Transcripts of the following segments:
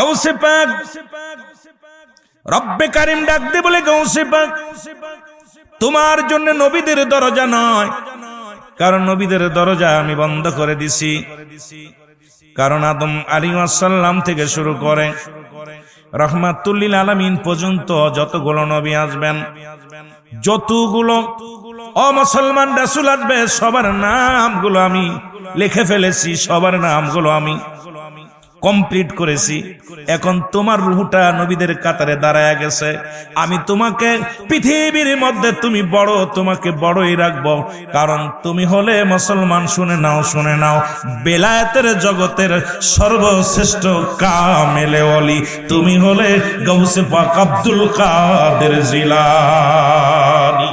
গাউসে পাক রব্বে কারিম ডাক দিয়ে বলে, গাউসে পাক তোমার জন্য নবীদের দরজা নয়, কারণ নবীদের দরজা আমি বন্ধ করে দিছি। কারণ আদম আলাইহিস সালাম থেকে শুরু করে রাহমাতুল লিল আলামিন পর্যন্ত যতগুলো নবী আসবেন, যতগুলো মুসলমান রাসূল আসবে, সবার নামগুলো আমি লিখে ফেলেছি, সবার নামগুলো আমি কমপ্লিট করেছি। এখন তোমার রূহটা নবীদের কাতারে দাঁড়ায় গেছে। আমি তোমাকে পৃথিবীর মধ্যে তুমি বড়, তোমাকে বড়ই রাখবো, কারণ তুমি হলে মুসলমান, শুনে নাও বেলায়েতের জগতের সর্বশ্রেষ্ঠ কামেলে ওলি, তুমি হলে গাউসে পাক আব্দুল কাদের জিলানী।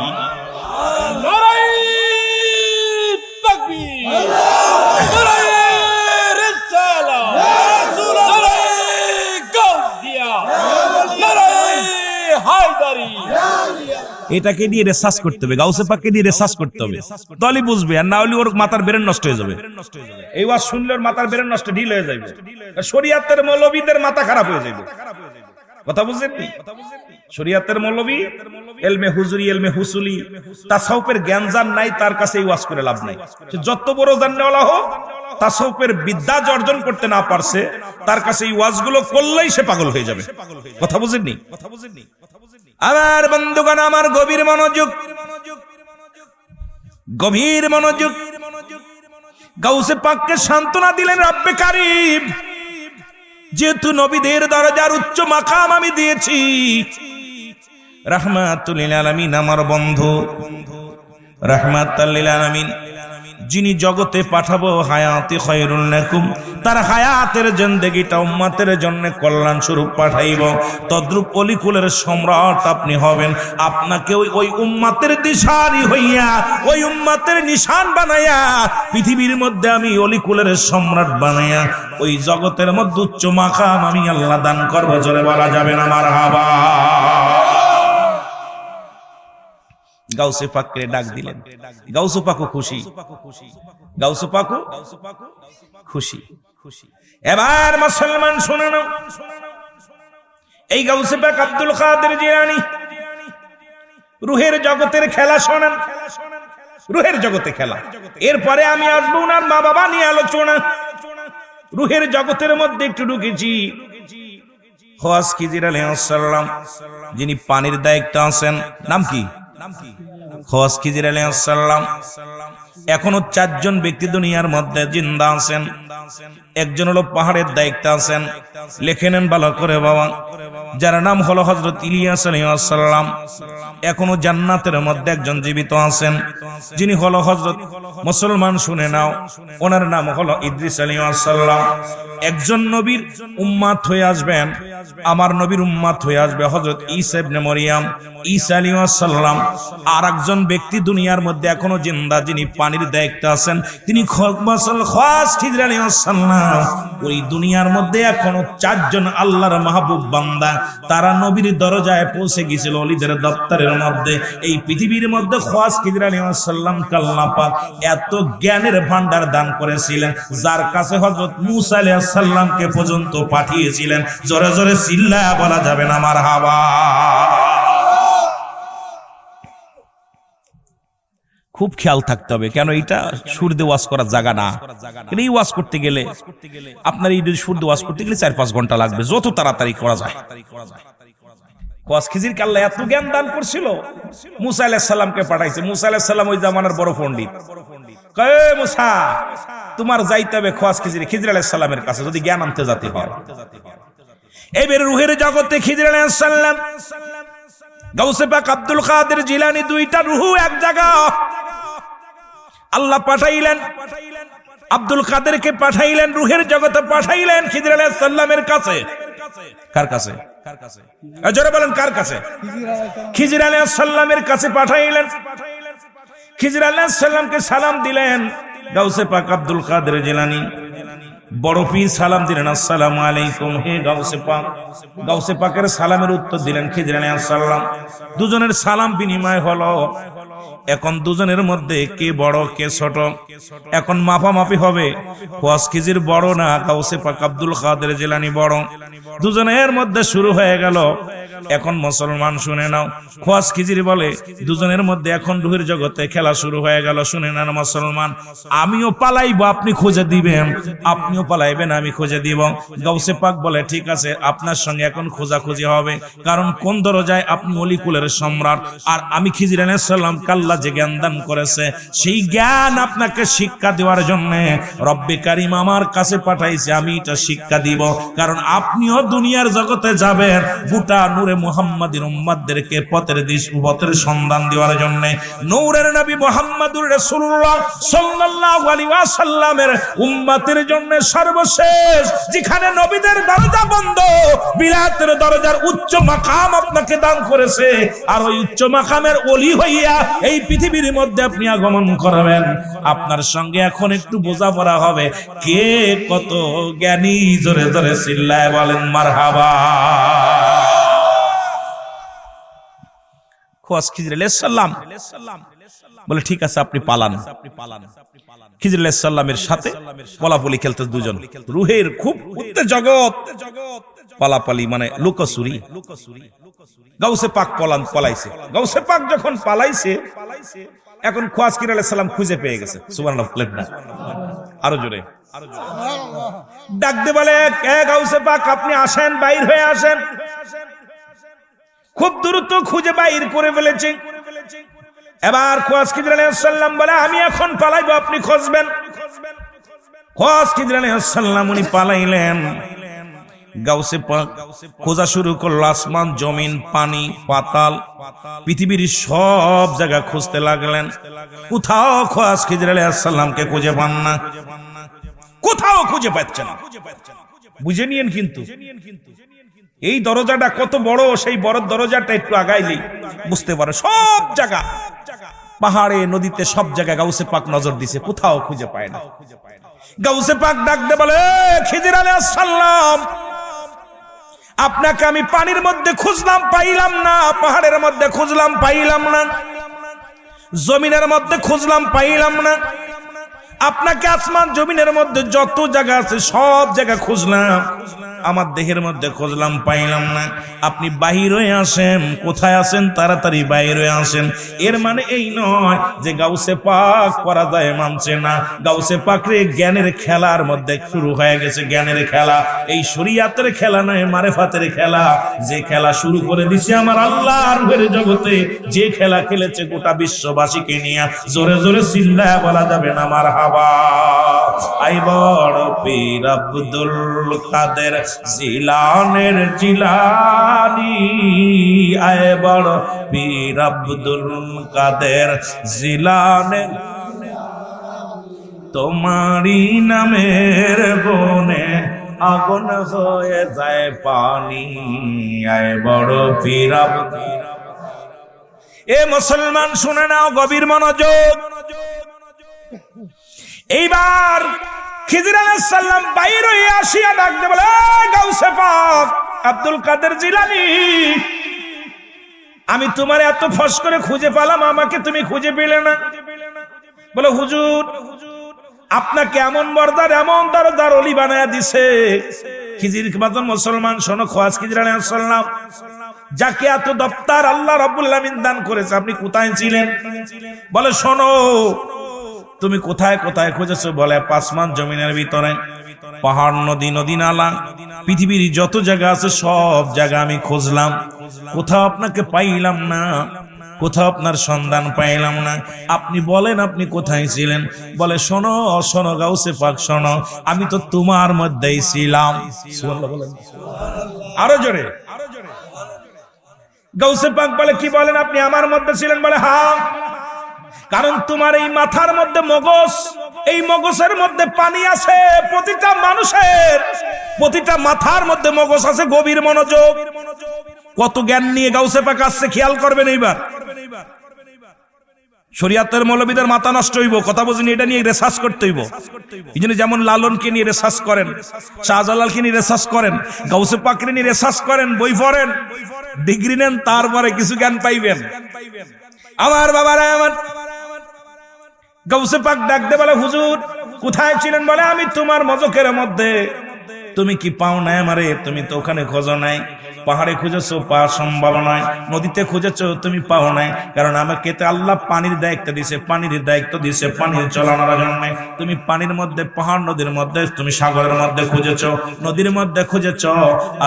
এটাকে দিয়ে রিসার্চ করতে হবে, গাউসে পাককে দিয়ে রিসার্চ করতে হবে, তাহলে বুঝবে। আর না হলে ওর মাথার ব্রেন নষ্ট হয়ে যাবে। এই ওয়াজ শুনলে ওর মাথার ব্রেন নষ্ট, ঢিল হয়ে যাবে। শরিয়াতের মৌলবীদের মাথা খারাপ হয়ে যাবে। কথা বুঝছেন? শরিয়াতের মৌলবী ইলমে হুজুরি, ইলমে হুসুলি, তাসাউফের জ্ঞান যার নাই, তার কাছে এই ওয়াজ করে লাভ নাই। সে যত বড় জাননেওয়ালা হোক, তাসাউফের বিদ্যা অর্জন করতে না পারছে, তার কাছে এই ওয়াজগুলো করলেই সে পাগল হয়ে যাবে। কথা বুঝেননি? আমার বন্ধুগণ, আমার গভীর মনোযোগ, গভীর মনোযোগ। গাউসে পাককে সান্ত্বনা দিলেন রব্বে কারিম, যেহেতু নবীদের দরজার উচ্চ মাকাম আমি দিয়েছি, রাহমাতুল লিল আলামিন আমার বন্ধু, রাহমাতুল লিল আলামিন যিনি জগতে পাঠাবো হায়াতে খায়রুল লাকুম, তার হায়াতের জিন্দেগিটা উম্মতের জন্য কল্যাণ স্বরূপ পাঠাইব। তদ্রূপ অলিকুলের সম্রাট আপনি হবেন। আপনাকে ওই উম্মতের দিশারি হইয়া, ওই উম্মতের নিশান বানাইয়া, পৃথিবীর মধ্যে আমি অলিকুলের সম্রাট বানাইয়া ওই জগতের মধ্যে উচ্চ মাকাম আমি আল্লাহ দান করব। জোরে বলা যাবে না মারহাবা? গাউসে পাককে ডাক দিলেন, গাউসে পাকও খুশি, গাউসে পাকও খুশি। এবার মুসলমান শুনে নাও, এই গাউসে পাক আব্দুল কাদের জিলানী রুহের জগতের খেলা শোনেন, রুহের জগতে খেলা। এরপরে আমি আসবো ওনার মা বাবা নিয়ে আলোচনা। রুহের জগতের মধ্যে একটু ঢুকেছি। খাওয়াজ খিজির আলাইহিস সালাম যিনি পানির দায়িত্ব আছেন, নাম কি? খাওয়াজ খিজির আলাইহিস সালাম। এখনো 4 জন ব্যক্তি দুনিয়ার মধ্যে জিন্দা আছেন। একজন হলো পাহাড়ের দায়িত্ব আছেন, লিখে নেন ভালো করে বাবা, যার নাম হলো হযরত ইলিয়াস আলাইহিস সালাম। এখনো জান্নাতের মধ্যে একজন জীবিত আছেন, যিনি হলো হযরত, মুসলমান শুনে নাও, ওনার নাম হলো ইদ্রিস আলাইহিস সালাম। একজন নবীর উম্মত হয়ে আসবেন, আমার নবীর উম্মত হয়ে আসবে হযরত ঈসা ইবনে মরিয়ম, ঈসা আলাইহিস সালাম। আর একজন ব্যক্তি দুনিয়ার মধ্যে এখনো জিন্দা, যিনি পানির দায়িত্ব আছেন, তিনি খাওয়াজ খিজির আলাইহিস সালাম। ওই দুনিয়ার মধ্যে এখনো 4 জন আল্লাহর মাহবুব বান্দা, তারা নবীর দরজায় পৌঁছে গিয়েছিল ওলিদের দপ্তরের মধ্যে। এই পৃথিবীর মধ্যে খাওয়াজ খিজির আলাইহিস সালাম আল্লাহ পাক এত জ্ঞানের ভান্ডার দান করেছিলেন, যার কাছে হযরত মূসা আলাইহিস সালামকে পর্যন্ত পাঠিয়েছিলেন। জোরে জোরে চিল্লায়া বলা যাবে না মারহাবা? খুব খেয়াল থাকতে হবে, কেন এটা সুর দিয়ে ওয়াজ করার জায়গা না। এই ওয়াজ করতে গেলে আপনার এই সুর দিয়ে ওয়াজ করতে গেলে 4-5 ঘন্টা লাগবে, যত তাড়াতাড়ি করা যায়। খাওয়াজ খিজিরকে আল্লাহ এত জ্ঞান দান করছিল, মূসা আলাইহিস সালামকে পাঠাইছে। মূসা আলাইহিস সালাম ওই জামানার বড় পণ্ডিত। কয়ে মূসা, তোমার যাইতে হবে খাওয়াজ খিজির আলাইহিস সালামের কাছে, যদি জ্ঞান আনতে যেতে হয়। এবারে রুহের জগতে খিজির আলাইহিস সালাম, গাউসে পাক আব্দুল কাদের জিলানী, 2টা রূহ এক জায়গা আল্লাহ পাঠাইলেন। আব্দুল কাদেরকে পাঠাইলেন, রুহের জগতে পাঠাইলেন খিজির আলাইহিস সালামের কাছে। কার কাছে? জোরে বলেন, কার কাছে? খিজির আলাইহিস সালামের কাছে পাঠাইলেন। খিজির আলাইহিস সালামকে সালাম দিলেন গাউসে পাক আব্দুল কাদের জিলানী। বড় পীর সালাম দিলেন, আসসালামু আলাইকুম হে গাউসে পাক। গাউসে পাকের সালামের উত্তর দিলেন খিজির আলাইহিস সালাম। দুজনের সালাম বিনিময় হলো। এখন দুজনের মধ্যে কে বড় কে ছোট, এখন মাপামাপি হবে। খোয়াজ খিজির বড় না গাউসে পাক আব্দুল কাদের জিলানী বড়, দুজনের মধ্যে শুরু হয়ে গেল। এখন মুসলমান শুনে নাও, খোয়াজ খিজির বলে দুজনের মধ্যে এখন রুহের জগতে খেলা শুরু হয়ে গেল। শুনে নেন মুসলমান, আমিও পালাইবো আপনি খুঁজে দিবেন, আপনিও পালাইবেন আমি খুঁজে দিব। গাউসে পাক বলে ঠিক আছে, আপনার সঙ্গে এখন খোঁজাখুঁজি হবে, কারণ কোন দরজায় আপনি অলিকুলের সম্রাট, আর আমি খিজির আলাইহিস সালাম কাল্লা যে জ্ঞান দান করেছে সেই জ্ঞান আপনাকে শিক্ষা দেওয়ার জন্য রব্বে কারীম আমার কাছে পাঠাইছে, আমি এটা শিক্ষা দিব। কারণ আপনিও দুনিয়ার জগতে যাবেন গোটা নূরে মুহাম্মাদির উম্মতদেরকে পথের সন্ধান দেওয়ার জন্য। নূরের নবী মুহাম্মদুর রাসূলুল্লাহ সাল্লাল্লাহু আলাইহি ওয়াসাল্লামের উম্মতের জন্য সর্বশেষ যেখানে নবীদের দরজা বন্ধ, বিলাতের দরজার উচ্চ মাকাম আপনাকে দান করেছে, আর ওই উচ্চ মাকামের ওলি হইয়া এই পৃথিবীর মধ্যে আপনি আগমন করবেন। আপনার সঙ্গে এখন একটু বোঝাপড়া হবে কে কত জ্ঞানী। জোরে জোরে চিল্লায় বলেন মারহাবা। খোয়াজ খিজির আলাইহিস সালাম বলে ঠিক আছে আপনি পালান। খিজির আলাইহিস সালামের সাথে পলাপলি খেলতে দুজন, রুহের খুব উত্তেজগত পালাপালি মানে লুকোচুরি। গাউসে পাক পলাইছে। গাউসে পাক যখন পালাইছে এখন খোয়াজ খিজির আলাইহিস সালাম খুঁজে পেয়ে গেছে। সুবহানাল্লাহ বলেন না, আরো জোরে ডাক দে বলে গাউসে পাক আপনি আসেন, বাইর হয়ে আসেন। খুব দ্রুত খুঁজে বাইর করে ফেলেছে। এবার খোয়াজ খিজির আলাইহিস সালাম বলে আমি এখন পালাইবো, আপনি খুঁজবেন। খোয়াজ খিজির আলাইহিস সালাম উনি পালাইলেন। গাউসে পাক খোঁজা শুরু করলো, আসমান জমিন পানি পাতাল পৃথিবীর সব জায়গা খুঁজতে লাগলেন। কোথাও খোয়াজ খিজির আলাইহিস সালামকে খুঁজে পান না, কোথাও খুঁজে পাচ্ছেন না। বুঝে নিয়েন কিন্তু এই দরজাটা কত বড়, সেই বড় দরজাটা একটু আগাইলেই বুঝতে পারে। সব জায়গা পাহাড়ে নদীতে সব জায়গায় গাউসে পাক নজর দিছে, কোথাও খুঁজে পায় না। গাউসে পাক ডাক দে বলে খিজির আলাইহিস সালাম আপনাকে আমি পানির মধ্যে খুঁজলাম পাইলাম না, পাহাড়ের মধ্যে খুঁজলাম পাইলাম না, জমিনের মধ্যে খুঁজলাম পাইলাম না, আপনাকে আসমান জমিনের মধ্যে যত জায়গা আছে সব জায়গা খুঁজলাম, আমার দেহের মধ্যে খুঁজলাম পাইলাম না। আপনি বাহির হয়ে আসেন, কোথায় আছেন তাড়াতাড়ি বাহির হয়ে আসেন। এর মানে এই নয় যে গাউসে পাক পরাজয় মানছে না। গাউসে পাকরে জ্ঞানের খেলার মধ্যে শুরু হয়ে গেছে, জ্ঞানের খেলা। এই শরীয়তের খেলা নয়, মারেফাতের খেলা। যে খেলা শুরু করে দিছে আমার আল্লাহ রূহের জগতে, যে খেলা খেলেছে গোটা বিশ্ববাসীকে নিয়ে, জোরে জোরে চিল্লায়া বলা যাবে না মারহাবা। আই বড় পীর আব্দুল কাদের জিলানের জিলানী, আয় বড় পীর আব্দুল কাদের জিলানের, তোমারি নামের বনে আগুন হয়ে যায় পানি, আয় বড় পীর আব্দুল। এ মুসলমান শুনে নাও গভীর মনোযোগ। এইবার খিজির আলাইহিস সালাম বাইর হয়ে আসিয়া ডাক দে বলে গাউসে পাক আব্দুল কাদের জিলানী, আমি তোমার এত ফস করে খুঁজে পেলাম, আমাকে তুমি খুঁজে পেলে না। বলে হুজুর আপনাকে এমন মর্যাদা এমন দরজার ওলি বানায়া দিছে। খিজির বাদন মুসলমান শোনো, খোয়াজ খিজির আলাইহিস সালাম যাকে এত দপ্তর আল্লাহ রাব্বুল আলামিন দান করেছে, আপনি কোথায় ছিলেন? বলে শোনো তুমি কোথায় কোথায় খুঁজেছো? বলে আসমান জমিনের ভিতরে, পাহাড় নদী নদী নালা পৃথিবীর যত জায়গা আছে সব জায়গা আমি খুঁজলাম, কোথাও আপনাকে পাইলাম না, কোথাও আপনার সন্ধান পাইলাম না। আপনি বলেন আপনি কোথায় ছিলেন? বলে শোনো শোনো গাউসে পাক শোনো, আমি তো তোমার মধ্যেই ছিলাম। সুবহানাল্লাহ বলেন, আরো জোরে। গাউসে পাক বলে কি বলেন আপনি আমার মধ্যে ছিলেন? বলে হ্যাঁ, কারণ তোমার এই মাথার মধ্যে মগজ, এই মগজের মধ্যে পানি আছে। প্রতিটা মানুষের প্রতিটা মাথার মধ্যে মগজ আছে। গভীর মনোযোগ, কত জ্ঞান নিয়ে গাউসে পাক আসছে খেয়াল করবেন। এইবার শরিয়াতের মৌলবীদের মাথা নষ্ট হইব, কথা বুঝিনি, এটা নিয়ে রিসার্চ করতে হইব। এই জন্য যেমন লালনকে নিয়ে রিসার্চ করেন, শাহজালালকে নিয়ে রিসার্চ করেন, গাউসে পাককে নিয়ে রিসার্চ করেন, বই পড়েন, ডিগ্রি নেন, তারপরে কিছু জ্ঞান পাইবেন। আমার বাবারা আমার গাউসে পাক ডাক দে বলে হুজুর কোথায় ছিলেন? বলে আমি তোমার মজকের মধ্যে। তুমি কি পাও নাই আমারে? তুমি তো ওখানে খোঁজো নাই, পাহাড়ে খুঁজেছো, পাওয়া সম্ভব নয়। নদীতে খুঁজেছো, তুমি পাও নাই, কারণ আমাকে তো আল্লাহ পানির দায়িত্ব দিছে, পানির চলানোর জন্য। তুমি পানির মধ্যে, পাহাড় নদীর মধ্যে, তুমি সাগরের মধ্যে খুঁজেছো, নদীর মধ্যে খুঁজেছো,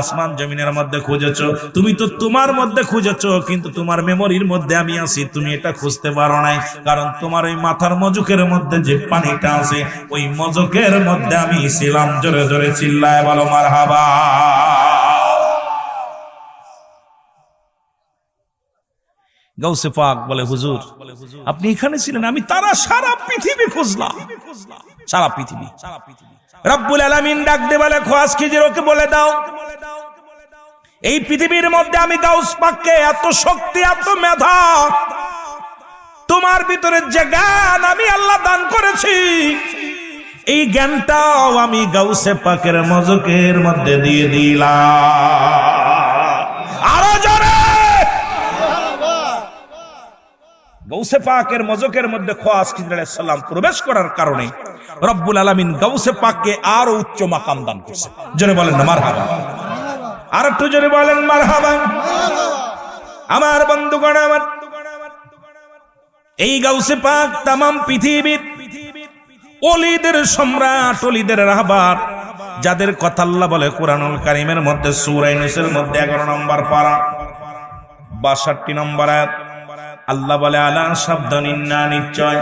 আসমান জমিনের মধ্যে খুঁজেছো, তুমি তো তোমার মধ্যে খুঁজেছো, কিন্তু তোমার মেমোরির মধ্যে আমি আছি, তুমি এটা খুঁজতে পারো নাই, কারণ তোমার ওই মাথার মজকের মধ্যে যে পানিটা আছে, ওই মজকের মধ্যে আমি ছিলাম। জোরে জোরে চিল্লায় বলো মারহাবা। গাউসে পাক বলে হুজুর আপনি এখানে ছিলেন? আমি তারা সারা পৃথিবী খুঁজলাম, সারা পৃথিবী। রব্বুল আলামিন ডাক দে বলে খোয়াজ খিজির ওকে বলে দাও, এই পৃথিবীর মধ্যে আমি গাউস পাককে এত শক্তি, এত মেধা, তোমার ভিতরে যে জ্ঞান আমি আল্লাহ দান করেছি, এই জ্ঞানটাও আমি গাউসে পাকের মজকের মধ্যে দিয়ে দিলাম। আরো জোরে। গাউসে পাকের মজকের মধ্যে খোয়াজ খিজির আলাইহিস সালাম প্রবেশ করার কারণে রব্বুল আলামিন গাউসে পাককে আরো উচ্চ মাকাম দান করেছে। জোরে বলেন না মারহাবা। আর একটু জোরে বলেন মারহাবা। আমার বন্ধুগণ আমার, এই গাউসে পাক তামাম পৃথিবীর ওলিদের সম্রাট, ওলিদের রাহবার, যাদের কথা আল্লাহ বলে কোরআনুল কারীমের মধ্যে সূরা ইউনূসের মধ্যে 11 নম্বর পারা 62 নম্বর আয়াত, আল্লাহ বলে আলা শব্দান ইন্না, নিশ্চয়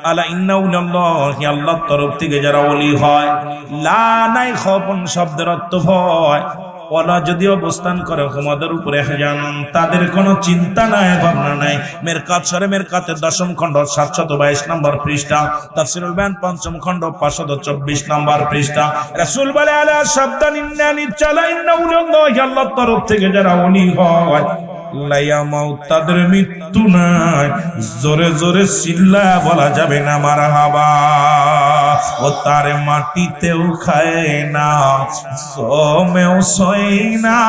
আলা ইন্নাল্লাহি, আল্লাহর তরফ থেকে যারা ওলি হয়, লা নাই খফন শব্দের অর্থ ভয়, ওলা যদি অবস্থান করে হুমাদের উপরে হেজান, তাদের কোনো চিন্তা নাই, ভাবনা নাই। মেরকাত সরে মেরকাতের 10ম খণ্ড 722 নম্বর পৃষ্ঠা, তাফসীরুল বায়ান 5ম খণ্ড 524 নম্বর পৃষ্ঠা। রাসূল বলে আলা শব্দান ইন্না, নিশ্চয় ইন্নাল্লাহি, আল্লাহর তরফ থেকে যারা ওলি হয়, তাদের মৃত্যু নাই। জোরে জোরে চিল্লা বলা যাবে না মারহাবা। ও তার মাটিতেও খায় না, জমেও সই না,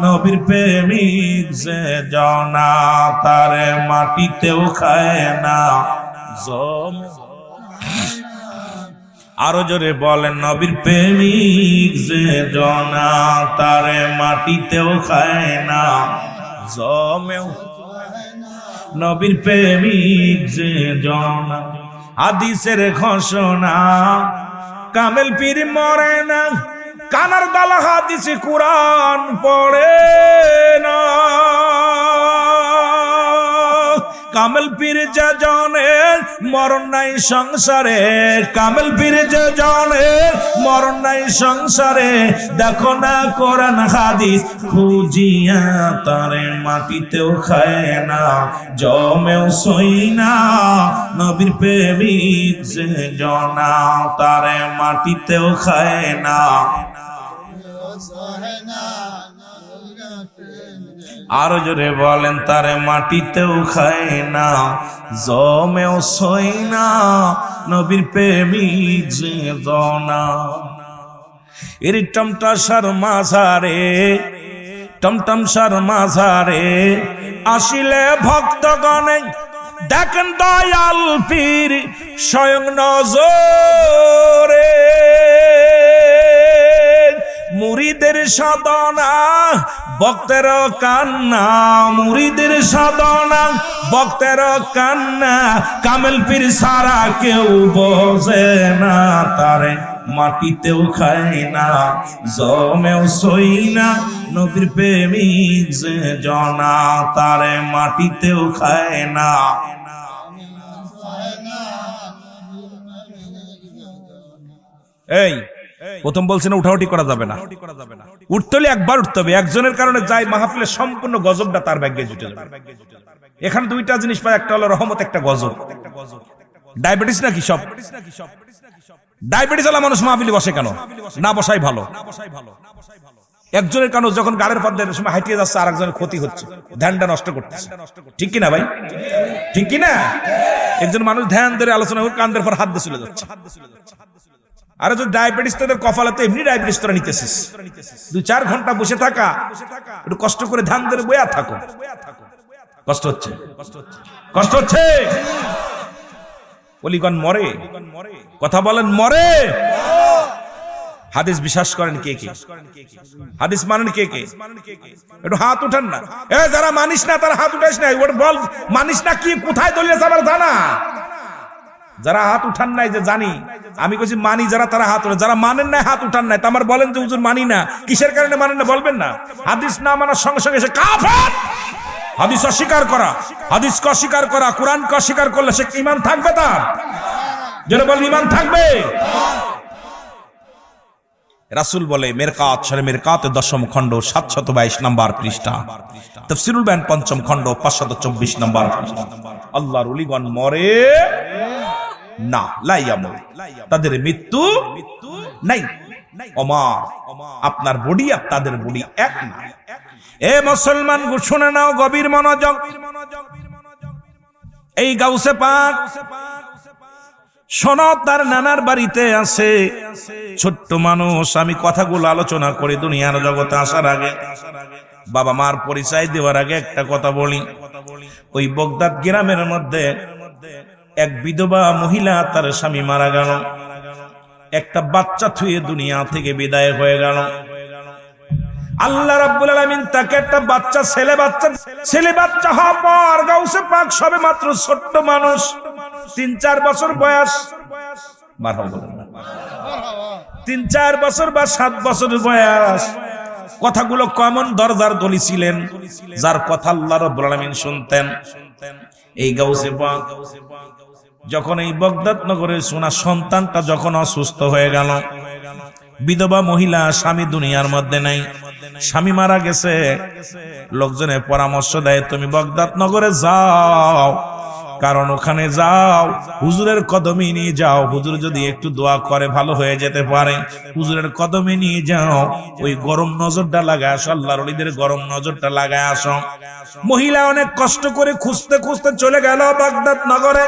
নবীর প্রেমিক যে জনা, তার মাটিতেও খায় না, জম। আরো জোরে বলেন নবীর প্রেমিক যে জনা, তার মাটিতেও খায় না, জমেও। নবীর প্রেমিক যে জনা, হাদিসের ঘোষণা, কামেল পীর মরে না, কানার গালা হাদিসে কুরআন পড়ে না। কামেল পীর যে জনের মরণ নাই সংসারে, কামেল পীর যে জনের মরণ নাই সংসারে, দেখো না কোরআন হাদিস খুঁজিয়া, তারে মাটিতেও খায় না, জমেও সই না, নবীর প্রেমিক যে জনা, তারে মাটিতেও খায় না। আরো জোরে বলেন তারে মাটিতেও খায় না, জমেও সই না, নবীর প্রেমিক যে জনা। এর টমটাসার মাঝারে, টমটমসার মাঝারে আসিলে ভক্তগণে, দেখেন দয়াল পীর স্বয়ং নজরে, মুরিদের সাধনা ভক্তের কান্না, মুরিদের সাধনা ভক্তের কান্না, কামেল পীর সারা কেউ বোঝে না, তারে মাটিতেও খায় না, জমেও সই না, নবীর প্রেমিক যে জনা, তারে মাটিতেও খায় না। এই প্রথম বলছে না উঠাউঠি করা যাবে না, উঠতে হলে একবার উঠতে হবে। একজনের কারণে যাই মাহফিলের সম্পূর্ণ গজবটা তার ভাগ্যে জুটে যাবে। এখানে দুইটা জিনিস পায়, একটা হলো রহমত, একটা গজব। ডায়াবেটিস নাকি সব? ডায়াবেটিস আলা মানুষ মাহফিলে বসে কেন? না বসাই ভালো। একজনের কারণে যখন গাড়ির পথে সময় হাইটিয়ে যাচ্ছে, আর একজনের ক্ষতি হচ্ছে, ধ্যানটা নষ্ট করতেছে। ঠিক কিনা ভাই? ঠিক কিনা? একজন মানুষ ধ্যান ধরে আলোচনা করে কান্দের পর হাত দিয়ে চলে যাচ্ছে। আর যদি ডায়াবেটিস তাদের কপালে, তো এমনি ডায়াবেটিস তোরা নিতেছিস, 2-4 ঘন্টা বসে থাকা, একটু কষ্ট করে ধ্যান ধরে বয়া থাকো। কষ্ট হচ্ছে, কষ্ট হচ্ছে। ওলিগণ মরে, কথা বলেন মরে। হাদিস বিশ্বাস করেন কে কে? হাদিস মানেন কে কে? একটু হাত উঠান না। যারা মানিস না তারা হাত উঠাইস না। ওটা বল মানিস না কি, কোথায় দলিল আছে আবার জানা। যারা হাত উঠান নাই যে জানি, আমি কইছি মানি যারা, তারা হাত উঠান। যারা মানেন না হাত উঠান নাই, আমার বলেন যে হুজুর মানি না, কিসের কারণে মানেন না বলবেন না। হাদিস না মানার সঙ্গে সঙ্গে সে কাফের। হাদিস অস্বীকার করা, হাদিসকে অস্বীকার করা, কোরআনকে অস্বীকার করলে সে ঈমান থাকবে? তার যেটা বলেন ঈমান থাকবে। রাসূল বলে মিরকাত শরে মিরকাত 10ম খণ্ড 722 নম্বর পৃষ্ঠা, তাফসীরুল বায়ান 5ম খণ্ড 524 নম্বর পৃষ্ঠা, আল্লাহর ওলিগণ মরে না, লা ইয়ামুত, তাদের মৃত্যু নাই। ওমর আপনার বডি আর তাদের বডি এক না। এ মুসলমান শুনে নাও গভীর মনোযোগ। এই গাউসে পাক শোনো, তার নানার বাড়িতে আছে ছোট্ট মানুষ। আমি কথাগুলো আলোচনা করি দুনিয়ার জগতে আসার আগে, বাবা মার পরিচয় দেওয়ার আগে একটা কথা বলি। ওই বগদাদ গ্রামের মধ্যে এক বিধবা মহিলা, তার স্বামী মারা গেল, একটা বাচ্চা থুয়ে দুনিয়া থেকে বিদায় হয়ে গেল। আল্লাহ রাব্বুল আলামিন তাকে একটা বাচ্চা, ছেলে বাচ্চা হওয়ার পর গাউসে পাক সবে মাত্র ছোট্ট মানুষ, 3-4 বছর বয়স, 3-4 বছর বা 7 বছর বয়স। কথাগুলো কেমন দরজার দলি ছিলেন, যার কথা আল্লাহ রাব্বুল আলামিন শুনতেন। এই গাউসে পাক যখন এই বগদাদ নগরে সোনা সন্তানটা যখন অসুস্থ হয়ে গেল, বিধবা মহিলা, স্বামী দুনিয়ার মধ্যে নাই, স্বামী মারা গেছে। লোকজনের পরামর্শ দেয় তুমি বগদাদ নগরে যাও, কারণ ওখানে যাও হুজুরের কদমে নিয়ে যাও, হুজুর যদি একটু দোয়া করে ভালো হয়ে যেতে পারে। হুজুরের কদমে নিয়ে যাও, ওই গরম নজরটা লাগায় আসো, আল্লাহর ওলিদের গরম নজরটা লাগায় আসো। মহিলা অনেক কষ্ট করে খুঁজতে খুঁজতে চলে গেল বাগদাদ নগরে।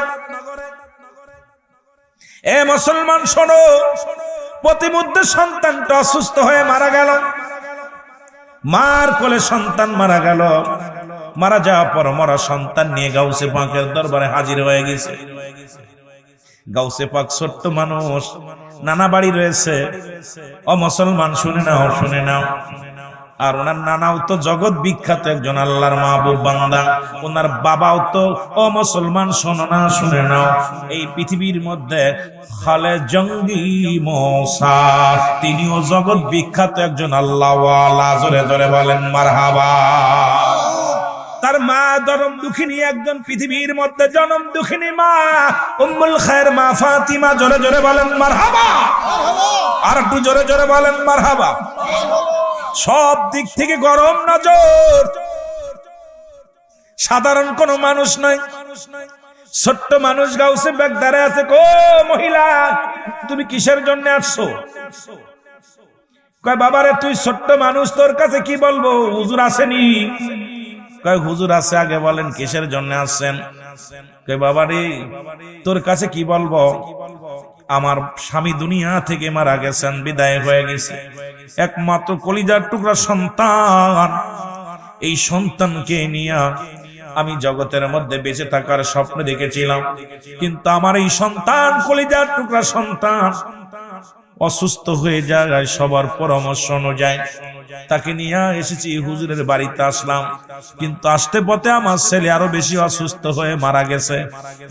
এ মুসলমান শোনো, প্রতিমধ্যে সন্তানটা অসুস্থ হয়ে মারা গেল। মার কোলে সন্তান মারা গেল। মারা যাওয়ার পর মরা সন্তান নিয়ে গাউসে পাকের দরবারে হাজির হয়ে গেছে। গাউসে পাক ছোট্ট মানুষ, নানা বাড়ি রয়েছে। ও মুসলমান শুনে নাও, শুনে নাও। আর ওনার নানাও তো জগৎ বিখ্যাত একজন আল্লাহর মাহবুব বান্দা, ওনার বাবাও তো, ও মুসলমান শোনো না, শুনে নাও, এই পৃথিবীর মধ্যে খালে জঙ্গি মোসা, তিনিও জগৎ বিখ্যাত একজন আল্লাহওয়ালা। জোরে জোরে বলেন মারহাবা। তার মা জনম দুঃখিনী, একজন পৃথিবীর মধ্যে জনম দুঃখিনী মা, উম্মুল খায়ের মা ফাতিমা। জোরে জোরে বলেন মারহাবা। আর একটু জোরে জোরে বলেন মারহাবা। সব দিক থেকে গরম নজর, সাধারণ কোন মানুষ নয়, ছোট্ট মানুষ। গাউসে পাক দাঁড়ায় আছে। কো মহিলা, তুমি কিসের জন্য আসছো? কয় বাবারে তুই ছোট্ট মানুষ, তোর কাছে কি বলবো, হুজুর আসেনি? কয় হুজুর আছে। আগে বলেন কিসের জন্য আসছেন? কয় বাবারে তোর কাছে কি বলবো, আমার স্বামী দুনিয়া থেকে মারা গেছেন, বিদায় হয়ে গেছে। একমাত্র কলিজার টুকরা সন্তান, এই সন্তানকে নিয়ে আমি জগতের মধ্যে বেঁচে থাকার স্বপ্ন দেখেছিলাম, কিন্তু আমার এই সন্তান, কলিজার টুকরা সন্তান অসুস্থ হয়ে যায়। সবার পরামর্শ অনুযায়ী তাকে নিয়ে এসেছি, হুজুরের বাড়িতে আসলাম, কিন্তু আসতে পথে আমার ছেলে আরো বেশি অসুস্থ হয়ে মারা গেছে।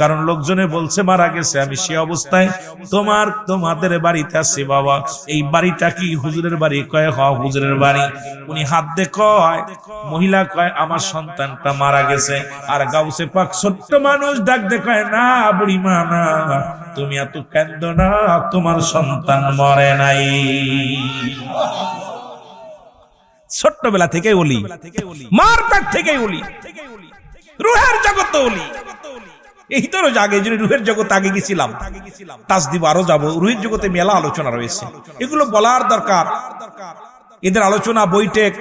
কারণ লোকজনে বলছে মারা গেছে। আমি সে অবস্থায় তোমাদের বাড়িতে আসছি। বাবা এই বাড়িটা কি হুজুরের বাড়ি? কয় হ হুজুরের বাড়ি। উনি হাত দিয়ে কয়, মহিলা কয় আমার সন্তানটা মারা গেছে। আর গাউসে পাক ছোট্ট মানুষ ডাক দিয়ে কয় না বুড়িমা, না তুমি এত কাঁদো না, তোমার সন্তান মরে নাই। ছোট্টবেলা থেকে ওলি, মার পেট থেকে ওলি, রুহের জগতে ওলি। এই তো আগে যদি রুহের জগৎ আগে গেছিলাম, তাসদিব আরো যাবো। রুহের জগতে মেলা আলোচনা রয়েছে, এগুলো বলার দরকার। এদের আলোচনা বৈঠক,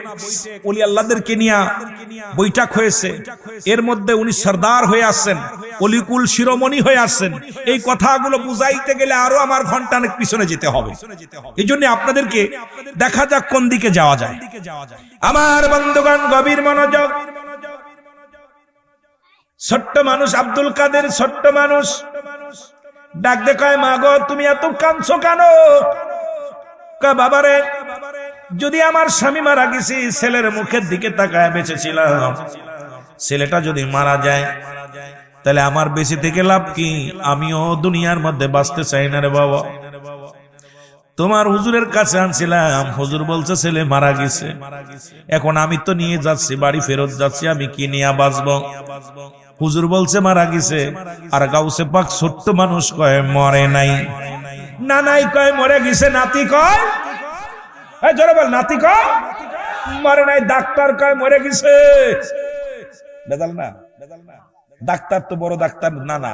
ওলি আল্লাহদেরকে নিয়ে বৈঠক হয়েছে। এর মধ্যে উনি সরদার হয়ে আসছেন, অলিকুল শিরোমণি হয়ে আসছেন। এই কথাগুলো বুঝাইতে গেলে আরো আমার ঘন্টানেক পিছনে যেতে হবে। এই জন্য আপনাদেরকে দেখা যাক কোন দিকে যাওয়া যায়। আমার বন্ধুগণ গভীর মনোযোগ। ছোট্ট মানুষ আব্দুল কাদের, ছোট্ট মানুষ ডাক দে কয়, মা গো তুমি এত কাঁদছো কেন? কয় বাবারে, যদি আমার স্বামী মারা গেছে, ছেলের মুখের দিকে তাকায় বেঁচেছিলাম, ছেলেটা যদি মারা যায় তাহলে আমার বেঁচে থেকে লাভ কি? আমিও দুনিয়ার মধ্যে বাঁচতে চাই না রে বাবা। তোমার হুজুরের কাছে আনছিলাম, হুজুর বলছে ছেলে মারা গেছে, এখন আমি তো নিয়ে যাচ্ছি, বাড়ি ফেরত যাচ্ছি, আমি কি নিয়ে বাঁচবো? হুজুর বলছে মারা গেছে, আর গাউসে পাক ছোট্ট মানুষ কয় মরে নাই। না নাই কয় মরে গেছে, নাতি কয় জোরে বল, নাতি কয় মরে নাই, ডাক্তার কয় মরে গেছে। বেদাল না, ডাক্তার তো বড় ডাক্তার না, না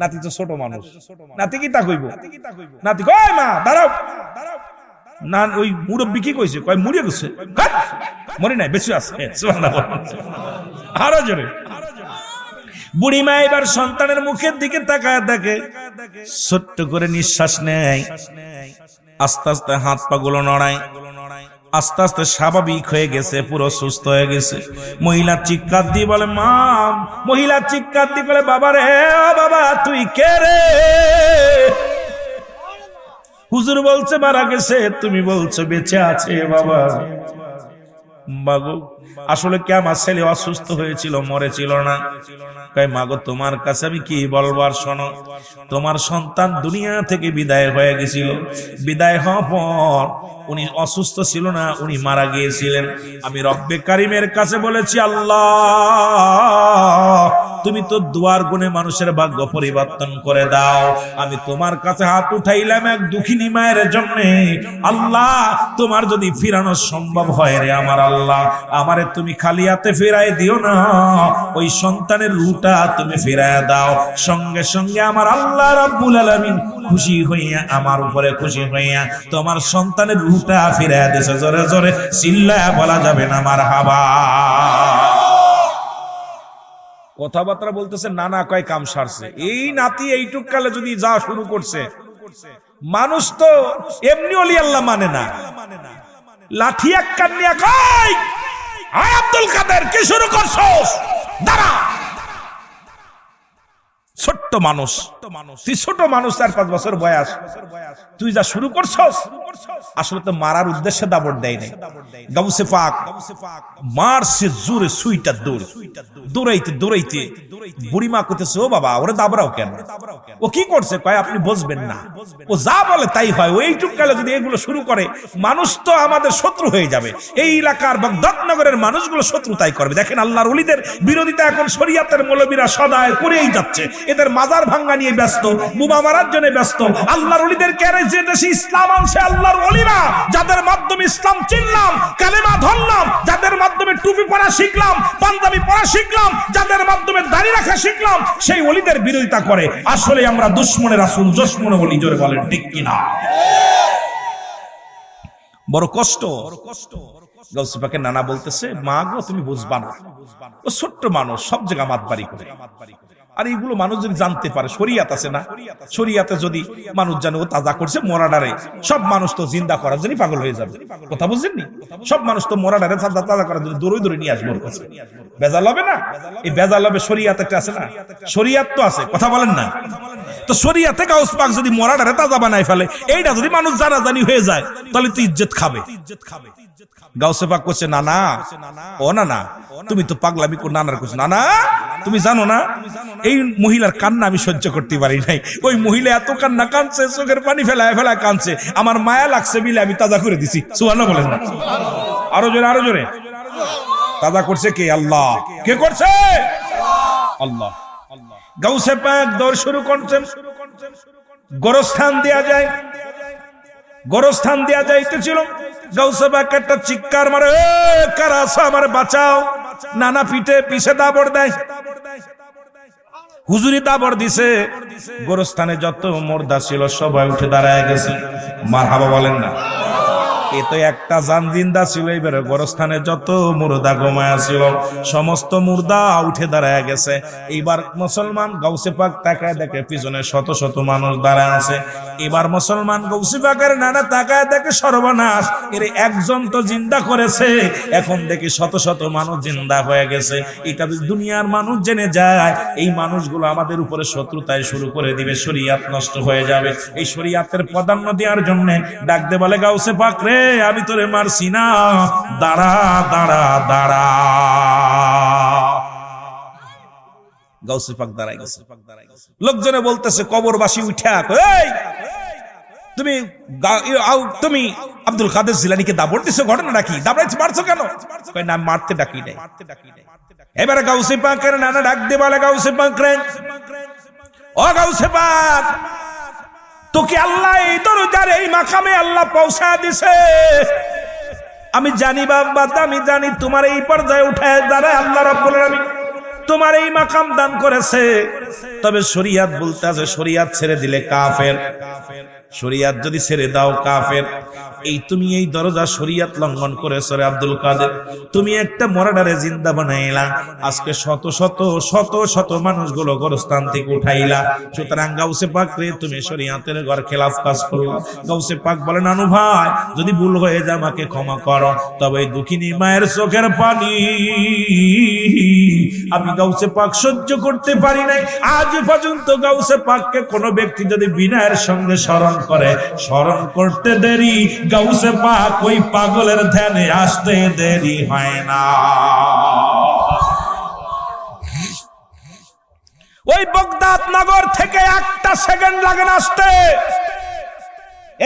নাতি তো ছোট মানুষ, নাতি কি তা কইব? নাতি কয় মা দাঁড়াও, না ওই মুরব্বি কি কইছে? কয় মরে গেছে, মরে নাই, বেঁচে আছে। আরো জোরে। বুড়িমা এবার সন্তানের মুখের দিকে তাকায় দেখে, ছোট্ট করে নিঃশ্বাস নেয়, আস্তে আস্তে হাত পা গুলো নড়ায়, আস্তে আস্তে স্বাভাবিক হয়ে গেছে, পুরো সুস্থ হয়ে গেছে। মহিলা চিৎকার দিয়ে বলে মা, মহিলা চিৎকার দিয়ে বলে বাবা রে, ও বাবা তুই কে রে? হুজুর বলছে মারা গেছে, তুমি বলছো বেঁচে আছে। বাবা বাগো, আসলে কি আমার ছেলে অসুস্থ হয়েছিল, মরেছিল না? কয় মাগো তোমার কাছে আমি কি বলবার, শোনো, তোমার সন্তান দুনিয়া থেকে বিদায় হয়ে গেছিল, বিদায় হওয়ার পর উনি অসুস্থ ছিল না, উনি মারা গিয়েছিলেন। আমি রব্বে কারিমের কাছে বলেছি, আল্লাহ তুমি তো দুয়ার গুণে মানুষের ভাগ্য পরিবর্তন করে দাও। আমি তোমার কাছে হাত উঠাইলাম এক দুঃখিনী মায়ের জন্য। আল্লাহ তোমার যদি ফিরানো সম্ভব হয় রে আমার আল্লাহ, আমারে তুমি খালি হাতে ফিরাই দিও না, ওই সন্তানের রূহটা তুমি ফিরাই দাও। সঙ্গে সঙ্গে আমার আল্লাহ রাব্বুল আলামিন খুশি হইয়া, আমার উপরে খুশি হইয়া তোমার সন্তানের রূহটা ফিরাই দিয়েছে। জোরে জোরে চিল্লায়া বলা যাবে না মারহাবা। কথাবার্তা বলতেছে, নানা কয় কাম সারছে। এই নাতি এইটুক কালে যদি যা শুরু করছে, মানুষ তো এমনি ওলি আল্লাহ মানে না, লাঠি এক কান্নিয়া কয় আয় আব্দুল কাদের কি শুরু করছস? দাঁড়া, ছোট্ট মানুষ, তুই ছোট মানুষ, 4-5 বছর বয়স, তুই যা শুরু করছস, আসলে তো মারার উদ্দেশ্যে দাবড় দেয় নাই। গাউসে পাক মারছে জোরে, সুইটা দৌড়, দৌড়াইতে দৌড়াইতে বুড়িমা কইতেছে, ও বাবা ওরে দাবড়াও কেন? ও কি করছে? কয় আপনি বুঝবেন না, ও যা বলে তাই হয়। ওইটুক কালে যদি এগুলো শুরু করে, মানুষ তো আমাদের শত্রু হয়ে যাবে। এই এলাকার বাগদাদনগরের মানুষগুলো শত্রু তাই করবে। দেখেন আল্লাহর ওলিদের বিরোধিতা এখন শরীয়তের মৌলবীরা সদায় করেই যাচ্ছে। এদের মাজার ভাঙ্গা নিয়ে ব্যস্ত, বোমা মারার জন্য ব্যস্ত। আল্লাহর ওলিদের কেড়ে যে দেশে ইসলাম আনছে আল্লাহর ওলিরা, যাদের মাধ্যমে ইসলাম চিনলাম, কালেমা ধরলাম, যাদের মাধ্যমে টুপি পরা শিখলাম, পাঞ্জাবি পরা শিখলাম, যাদের মাধ্যমে দাড়ি রাখা শিখলাম, সেই ওলিদের বিরোধিতা করে। আসলে আমরা দুশমনে রাসূল, দুশমনে ওলি। জোরে বলেন ঠিক কিনা? বড় কষ্ট। গাউসে পাকের নানা বলতেছে, মা গো তুমি বুঝবা না, ও ছোট্ট মানুষ, সব জায়গা মাতবাড়ি করে। আর এইগুলো মানুষ যদি জানতে পারে, শরিয়াত আছে না, শরিয়াতে যদি মানুষ জানে ও তাজা করছে মরাডারে, সব মানুষ তো জিন্দা করার জন্য পাগল হয়ে যাবে। কথা বুঝলেননি? সব মানুষ তো মরাডারে তাজা করার জন্য দৌড়ে দৌড়ে নিয়ে আসবে ওর কাছে। বেজাল হবে না? এই বেজাল হবে শরিয়াত একটা আছে না, শরিয়াত তো আছে, কথা বলেন না? তো শরিয়াতে গাউস পাক যদি মরাডারে তাজা বানায় ফেলে, এইটা যদি মানুষ জানাজানি হয়ে যায়, তাহলে তো ইজ্জত খাবে। গাউসে পাক করছে, না না, ও না না, তুমি তো পাগলামি করে নানার করছো। না না, তুমি জানো না, এই মহিলার কান্না আমি সহ্য করতে পারি নাই। ওই মহিলা এত কান্না কাঁদছে, চোখের পানি ফেলায় ফেলায় কাঁদছে, আমার মায়া লাগছে বিলে আমি তাজা করে দিছি। সুবহানাল্লাহ বলেন না? আরো জোরে, আরো জোরে। তাজা করছে কে? আল্লাহ। কে করছে? আল্লাহ। গাউসে পাক দৌড় শুরু করছেন, গোরস্থান দেয়া যায়, গোরস্থান দেয়া যাইতেছিল। গাউসে পাক একটা চিৎকার মারে, এ কারা আছো আমারে বাঁচাও। নানা পিঠে পিছে দাবড় দেয়, হুজুরি দাবড় দিছে। গোরস্থানে যত মুর্দা ছিল সবাই উঠে দাঁড়ায় গেছে। মারহাবা বলেন না? এ তো একটা জান জিন্দা ছিল, এবারে গোরস্থানে যত মুর্দা ঘুমায়া ছিল সমস্ত মুর্দা উঠে দাঁড়ায় গেছে। এইবার মুসলমান গাউসে পাক তাকায় দেখে পিছনে শত শত মানুষ দাঁড়ায় আছে। এবার মুসলমান গাউসে পাকের নানা তাকায় দেখে সর্বনাশ, এর একজন তো জিন্দা করেছে, এখন দেখি শত শত মানুষ জিন্দা হয়ে গেছে। এটা দুনিয়ার মানুষ জেনে যায়, এই মানুষগুলো আমাদের উপরে শত্রুতায় শুরু করে দিবে, শরীয়ত নষ্ট হয়ে যাবে। এই শরীয়তের প্রাধান্য দেওয়ার জন্য ডাক দে বলে, গাউসে পাক রে, আমি তোরে মারছি না, দাঁড়া দাঁড়া দাঁড়া। গাউসে পাক দাঁড়ায় গেছে। লোকজনে বলতেছে কবরবাসী উঠা, এই তুমি আব্দুল কাদের জিলানীকে দাবড় দিছো, ঘটনাটা কি? দাবড়াইছো, মারছো কেন? কয় না, মারতে ডাকি নাই। এবারে গাউসে পাকের নানা ডাক দিয়ে বলে, গাউসে পাক রে, ও গাউসে পাক, তোকে আল্লাহ এই দরজার এই মাকামে আল্লাহ পৌঁছা দিছে। আমি জানি বাবা, আমি জানি তোমার এই পর্যায়ে উঠায় দাঁড়ায় আল্লাহ রাব্বুল আলামিন তোমার এই মাকাম দান করেছে। তবে শরীয়ত বলতে আছে, শরীয়ত ছেড়ে দিলে কাফের, শরীয়ত যদি ছেড়ে দাও কাফের। এই তুমি এই দরজা শরীয়ত লঙ্ঘন করেছো রে আব্দুল কাদের, তুমি একটা মরাডারে জিন্দা বানাইলা, আজকে শত শত শত শত মানুষগুলো গোরস্থান থেকে উঠাইলা। সুতরাং গাউসে পাক রে, তুমি শরীয়তের ঘর খেলাফ কাজ করলা। গাউসে পাক বলেন, নানু ভাই, যদি ভুল হয়ে যায় আমাকে ক্ষমা করো, তবে দুঃখিনী মায়ের চোখের পানি আমি গাউসে পাক সহ্য করতে পারি নাই। আজ পর্যন্ত গাউসে পাককে কোনো ব্যক্তি যদি বিনয়ের সঙ্গে স্মরণ করে, স্মরণ করতে দেরি, গাউসে পাক ওই পাগলের ধ্যানে আসতে দেরি হয় না। ওই বগদাদ নগর থেকে একটা সেকেন্ড লাগে না আসতে,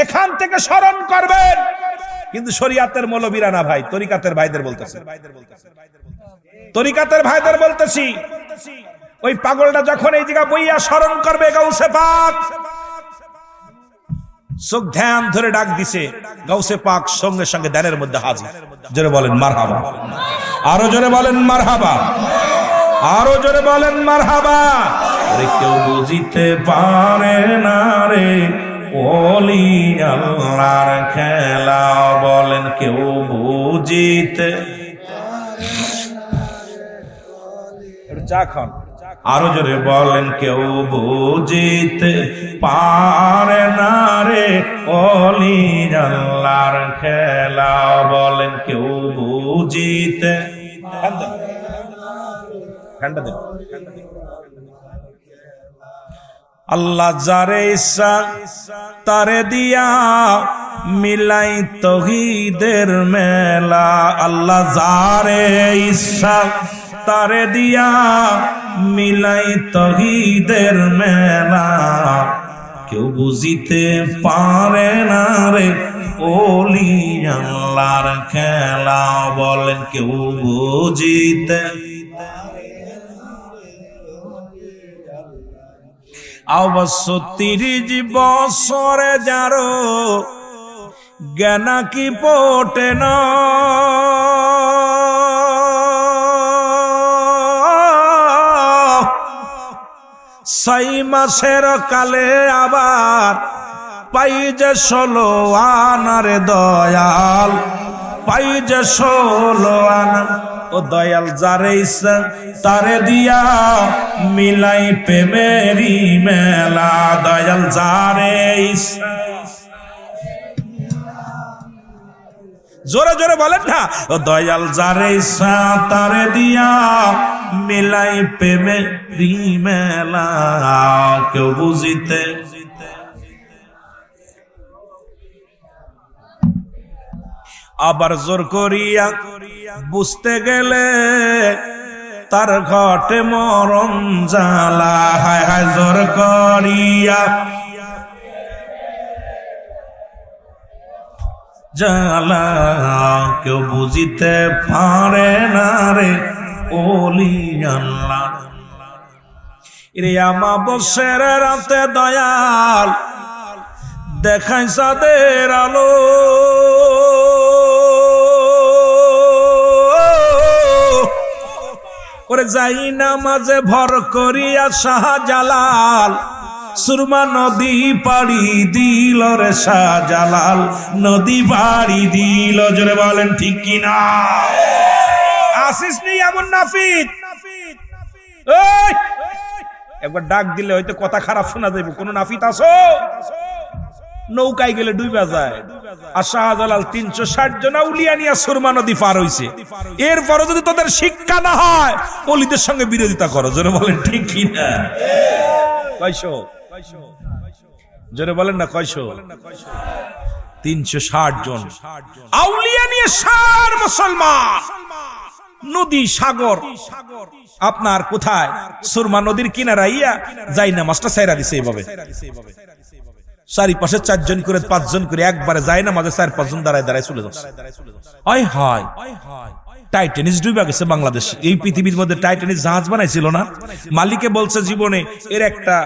এখান থেকে স্মরণ করবেন। কিন্তু শরীয়তের মৌলবীরা না ভাই, তরিকাতের ভাইদের বলতেছে, তরিকাতের ভাইদের বলতেছি, ওই পাগলটা যখন এই জায়গা বইয়া স্মরণ করবে গাউসে পাক, চোখ ধ্যান ধরে ডাক দিছে, গাউসে পাক সঙ্গে সঙ্গে ধ্যানের মধ্যে হাজির। জোরে বলেন মারহাবা, আরো জোরে বলেন মারহাবা, আরো জোরে বলেন মারহাবা। আরে কেউ বুঝিতে পারে না রে ওলি আল্লাহর খেলা, বলেন কেউ বুঝিতে। চা খান, আরো জোরে বলেন কেউ বুঝিতে পারে না রে ওলি আল্লাহর খেলা, বলেন কেউ বুঝিতে। আল্লাহ যারে ইচ্ছা তারে দিয়া মিলাই তৌহিদের মেলা, আল্লাহ যারে ইচ্ছা তারে দিয়া মিলাই তৌহিদের মেলা, কেউ বুঝিতে পারে না রে ওলি আল্লাহর খেলা, বলেন কেউ বুঝিতে। অবশ্য 30 বছরে যারো জ্ঞানা কি পোটে না, ছয় মাসের কালে আবার পাই যে 16 আনারে দয়াল, পাই যে 16 আনা। ও দয়াল যারে ইচ্ছা তারে দিয়া মিলাই প্রেমেরি মেলা, দয়াল যারে ইচ্ছা। জোরে জোরে বলেন না, ও দয়াল যারে ইচ্ছা তারে দিয়া মিলাই প্রেমেরি মেলা, কেউ বুঝিতে। আবার জোর করিয়া বুঝতে গেলে তার ঘটে মরণ জ্বালা, হায় হায় জোর করিয়া জ্বালা, কেউ বুঝিতে পারে না রে ওলি আল্লাহ। রে আমাবস্যার রাতে দয়াল দেখাই চাঁদের আলো, ওরে যাই না মাঝে ভর করিয়া শাহজালাল সুরমা নদী পাড়ি দিল রে শাহজালাল, নদী পাড়ি দিল। জোরে বলেন ঠিক কিনা? আসিস নি এমন নাফিদ, এই একবার ডাক দিলে হয়তো কথা খারাপ শোনা যাবে। কোন নাফিত আসো? নৌকায় গেলে ডুবে যায়। আর শাহজালাল 360 জন আউলিয়া নিয়ে সুরমা নদী পার হইছে। এরপরও যদি তোদের শিক্ষা না হয়, ওলিদের সঙ্গে বিরোধিতা করো। জোরে বলেন ঠিক কিনা? কয়শো? জোরে বলেন না কয়শো? 360 জন আউলিয়া নিয়ে সার মুসলমান নদী সাগর আপনার কোথায়? সুরমা নদীর কিনারা ইয়া যাই না মাস্টার সাইরা দিছে এইভাবে। চারিপাশে 4 জন করে 5 জন করে একবারে যায় না, মাঝে 4-5 জন দাঁড়ায় দাঁড়ায় চলে যাচ্ছে। হয় টাইটানিস ডুবে গেছে বাংলাদেশ। এই পৃথিবীর মধ্যে টাইটানিস জাহাজ বানাইছিল না? মালিকে বলছে জীবনে এর একটা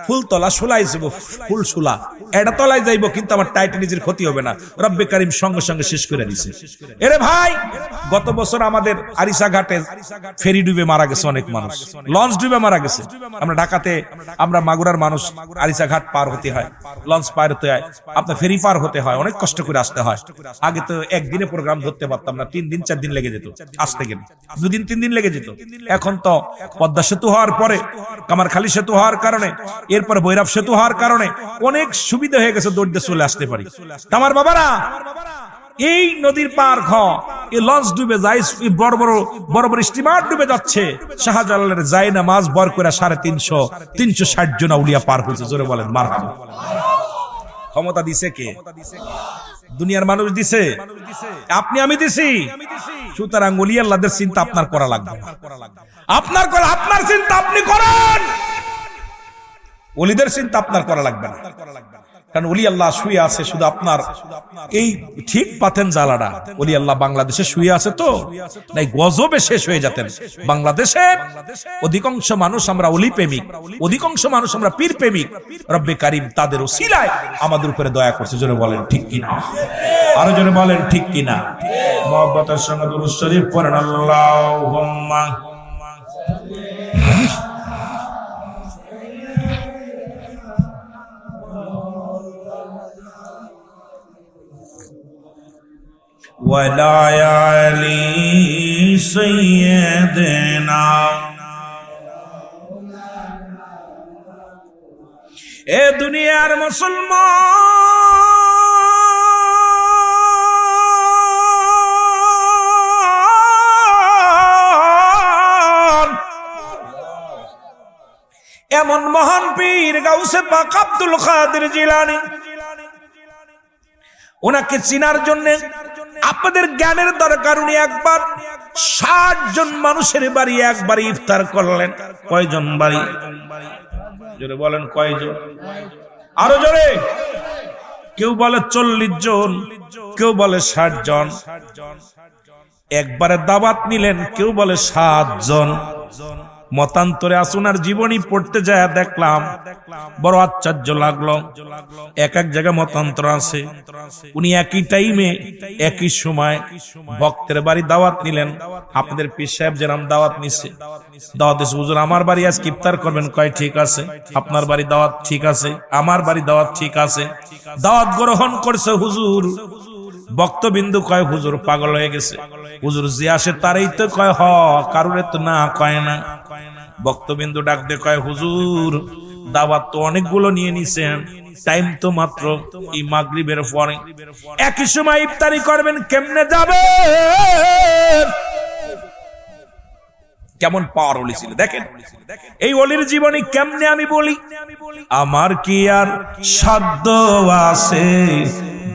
ফুলতলা সোলাই যাব, ফুল সোলা এটা তলায় যাইব, কিন্তু আমার টাইটানিসের ক্ষতি হবে না। রব্বে কারিম সঙ্গে সঙ্গে শেষ করে দিছে। এরে ভাই, গত বছর আমাদের আরিসা ঘাটে ফেরি ডুবে মারা গেছে অনেক মানুষ, লঞ্চ ডুবে মারা গেছে। আমরা ঢাকাতে, আমরা মাগুরার মানুষ, আরিসা ঘাট পার হতে হয়, লঞ্চ পার হতে হয়, আপনার ফেরি পার হতে হয়, অনেক কষ্ট করে আসতে হয়। আগে তো একদিনে প্রোগ্রাম ধরতে পারতাম না, 3 দিন 4 দিন লেগে যেত আসতে গেলে, 2 দিন 3 দিন লেগে যেত। এখন তো পদ্মা সেতু হওয়ার পরে, কামারখালী সেতু হওয়ার কারণে, এরপর ভৈরব সেতু হওয়ার কারণে অনেক সুবিধা হয়ে গেছে, দৌড়তে চলে আসতে পারি। আমার বাবারা, এই নদীর পার এই লঞ্চ ডুবে যায়, বড় বড় স্টিমার ডুবে যাচ্ছে। শাহজালালের যায় না মাছ বর করে 360 জন আউলিয়া পার হয়েছে। জোরে বলেন মারহাবা। ক্ষমতা দিছে কে? দুনিয়ার মানুষ দিছে? আপনি আমি দিছি? সুতরাং ওলি আল্লাহদের চিন্তা আপনার করা লাগবে। আপনার চিন্তা আপনি করেন, ওলিদের চিন্তা আপনার করা লাগবে না। কারণ ওলি আল্লাহ শুয়ে আছে শুধু আপনার এই ঠিক পাতেন জ্বালাটা। ওলি আল্লাহ বাংলাদেশে শুয়ে আছে তো নাই গজবে শেষ হয়ে যেতেন। বাংলাদেশের অধিকাংশ মানুষ আমরা ওলি প্রেমিক, অধিকাংশ মানুষ আমরা পীর প্রেমিক। রব্বে কারিম তাদের ওসিলায় আমাদের উপরে দয়া করছে। জোরে বলেন ঠিক কিনা? আরো জোরে বলেন ঠিক কিনা? মুহাব্বতের সঙ্গে দুরূদ শরীফ পড়েন। আল্লাহুম্মা ওয়ালা আলি সাইয়্যিদিনা। এ দুনিয়ার মুসলমান, এমন মহান পীর গাউসে পাক আব্দুল কাদের জিলানী, ওনাকে চিনার জন্য আপনাদের জ্ঞানের দরকার। উনি একবার 60 জন মানুষের বাড়ি একবারে ইফতার করলেন। কয়জন বাড়ি? জোরে বলেন কয়জন? আরো জোরে। কেউ বলে 40 জন, কেউ বলে 60 জন। একবারে দাওয়াত নিলেন, কেউ বলে 7 জন। মতান্তরে আসুনার জীবনী পড়তে যায় দেখলাম, বড় আশ্চর্য লাগলো। এক এক জায়গায় মতান্তর আছে। উনি একই টাইমে একই সময় ভক্তের বাড়ি দাওয়াত নিলেন। আপনাদের পীর সাহেব যেরকম দাওয়াত নিচ্ছে, দাওয়াত দিচ্ছে, হুজুর আমার বাড়ি আজকে ইফতার করবেন। কয় ঠিক আছে। আপনার বাড়ি দাওয়াত ঠিক আছে, আমার বাড়ি দাওয়াত ঠিক আছে। দাওয়াত গ্রহণ করছে হুজুর। বক্তবিন্দু কয় হুজুর পাগল হয়ে গেছে, হুজুর যে আসে তারই তো কয় হ, কারুরে তো না কয় না। বক্তবিন্দু ডাক দিয়ে কয় হুজুর দাওয়াত তো অনেকগুলো নিয়ে নিছেন, টাইম তো মাত্র এই মাগরিবের পরে, একই সময় ইফতারি করবেন, কেমনে যাবে? কেমন পাওয়ার ওলি ছিল দেখেন। এই ওলির জীবনী কেমনে আমি বলি। আমার কি আর সাধ্য আছে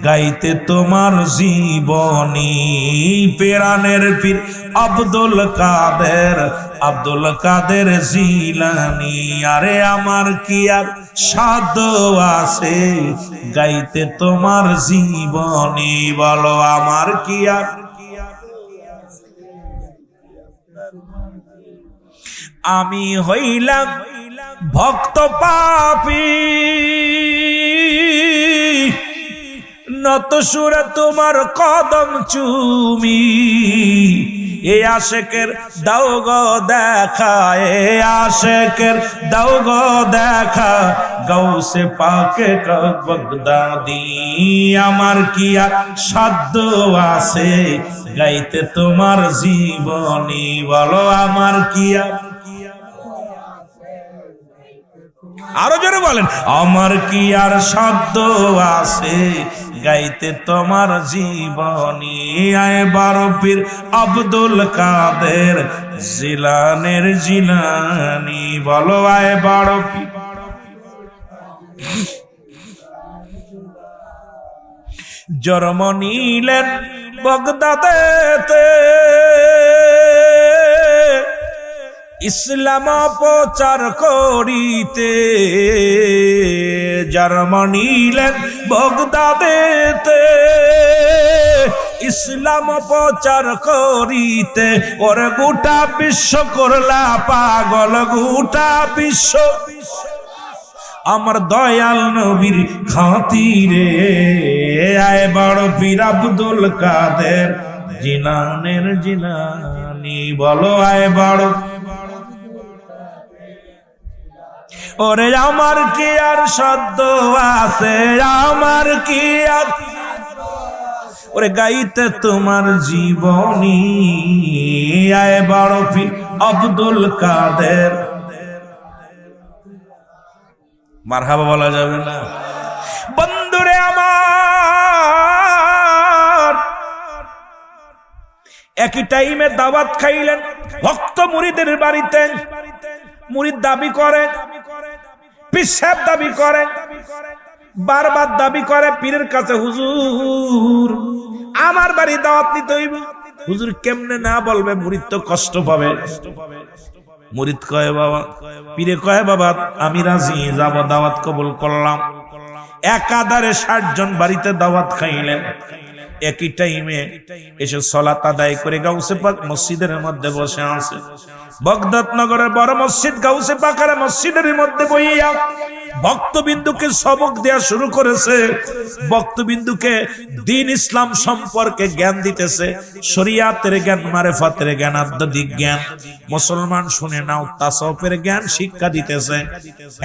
গাইতে তোমার জীবনী, পেরানের পীর আব্দুল কাদের জিলানী। আরে আমার কি আর সাধ্য আছে গাইতে তোমার জীবনী, বলো আমার কি আর। আমি হইলাম ভক্ত পাপী, নত সুরে তোমার কদম চুমি, এ আশেকের দাও গো দেখা, এ আশেকের দাও গো দেখা, গাউসে পাকে বাগদাদি। আমার কি আর সাধ্য আছে গাইতে তোমার জীবনী, বলো আমার কি আর, আরো জোরে বলেন, আমার কি আর সাধ্য আছে গাইতে তোমার জীবনী। আয় বারো পীর আব্দুল কাদের জিলানের জিলানি, বলো আয় বারো পীর। জন্ম নিলেন বাগদাদেতে, ইসলাম প্রচার করিতে। জন্ম নিলেন বাগদাদেতে, ইসলাম প্রচার করিতে। ওর গোটা বিশ্ব করলা পাগল, গোটা বিশ্ব আমার দয়াল নবীর খাতিরে। আয় বড় পীর আব্দুল কাদের জিলানের জিলানি, বলো আয় বড়। ওরে আমার কি আর সাধ্য আছে, আমার কি আর, ওরে গাইতে তোমার জীবনী। আয় বড় পীর আব্দুল কাদের। মারহাবা বলা যাবে না? বন্ধুরে আমার, একই টাইমে দাওয়াত খাইলেন ভক্ত মুরিদের বাড়িতে। মুরিদ দাবি করে, পীর সাহেব দাবি করে, বারবার দাবি করে পীরের কাছে, হুজুর আমার বাড়ি দাওয়াত নিতে হইব। হুজুর কেমনে না বলবে, মুরিদ তো কষ্ট পাবে। মুরিদ কয় বাবা, পীরে কয় বাবা আমি রাজি, যাব, দাওয়াত কবুল করলাম। একাধারে 60 জন বাড়িতে দাওয়াত খাইলেন। একই টাইমে এসে সালাত আদায় করে গাউসে পাক মসজিদের মধ্যে বসে আছে। বাগদাদ নগরের বড় মসজিদ গাউসে পাকের মসজিদের মধ্যে বইয়া ভক্তবিন্দুকে সবক দেয়া শুরু করেছে। ভক্তবিন্দুকে দ্বীন ইসলাম সম্পর্কে জ্ঞান দিতেছে, শরিয়াতের জ্ঞান, মারেফাতের জ্ঞান, আধ্যাত্মিক জ্ঞান। মুসলমান শুনে নাও, তাসাউফের জ্ঞান শিক্ষা দিতেছে।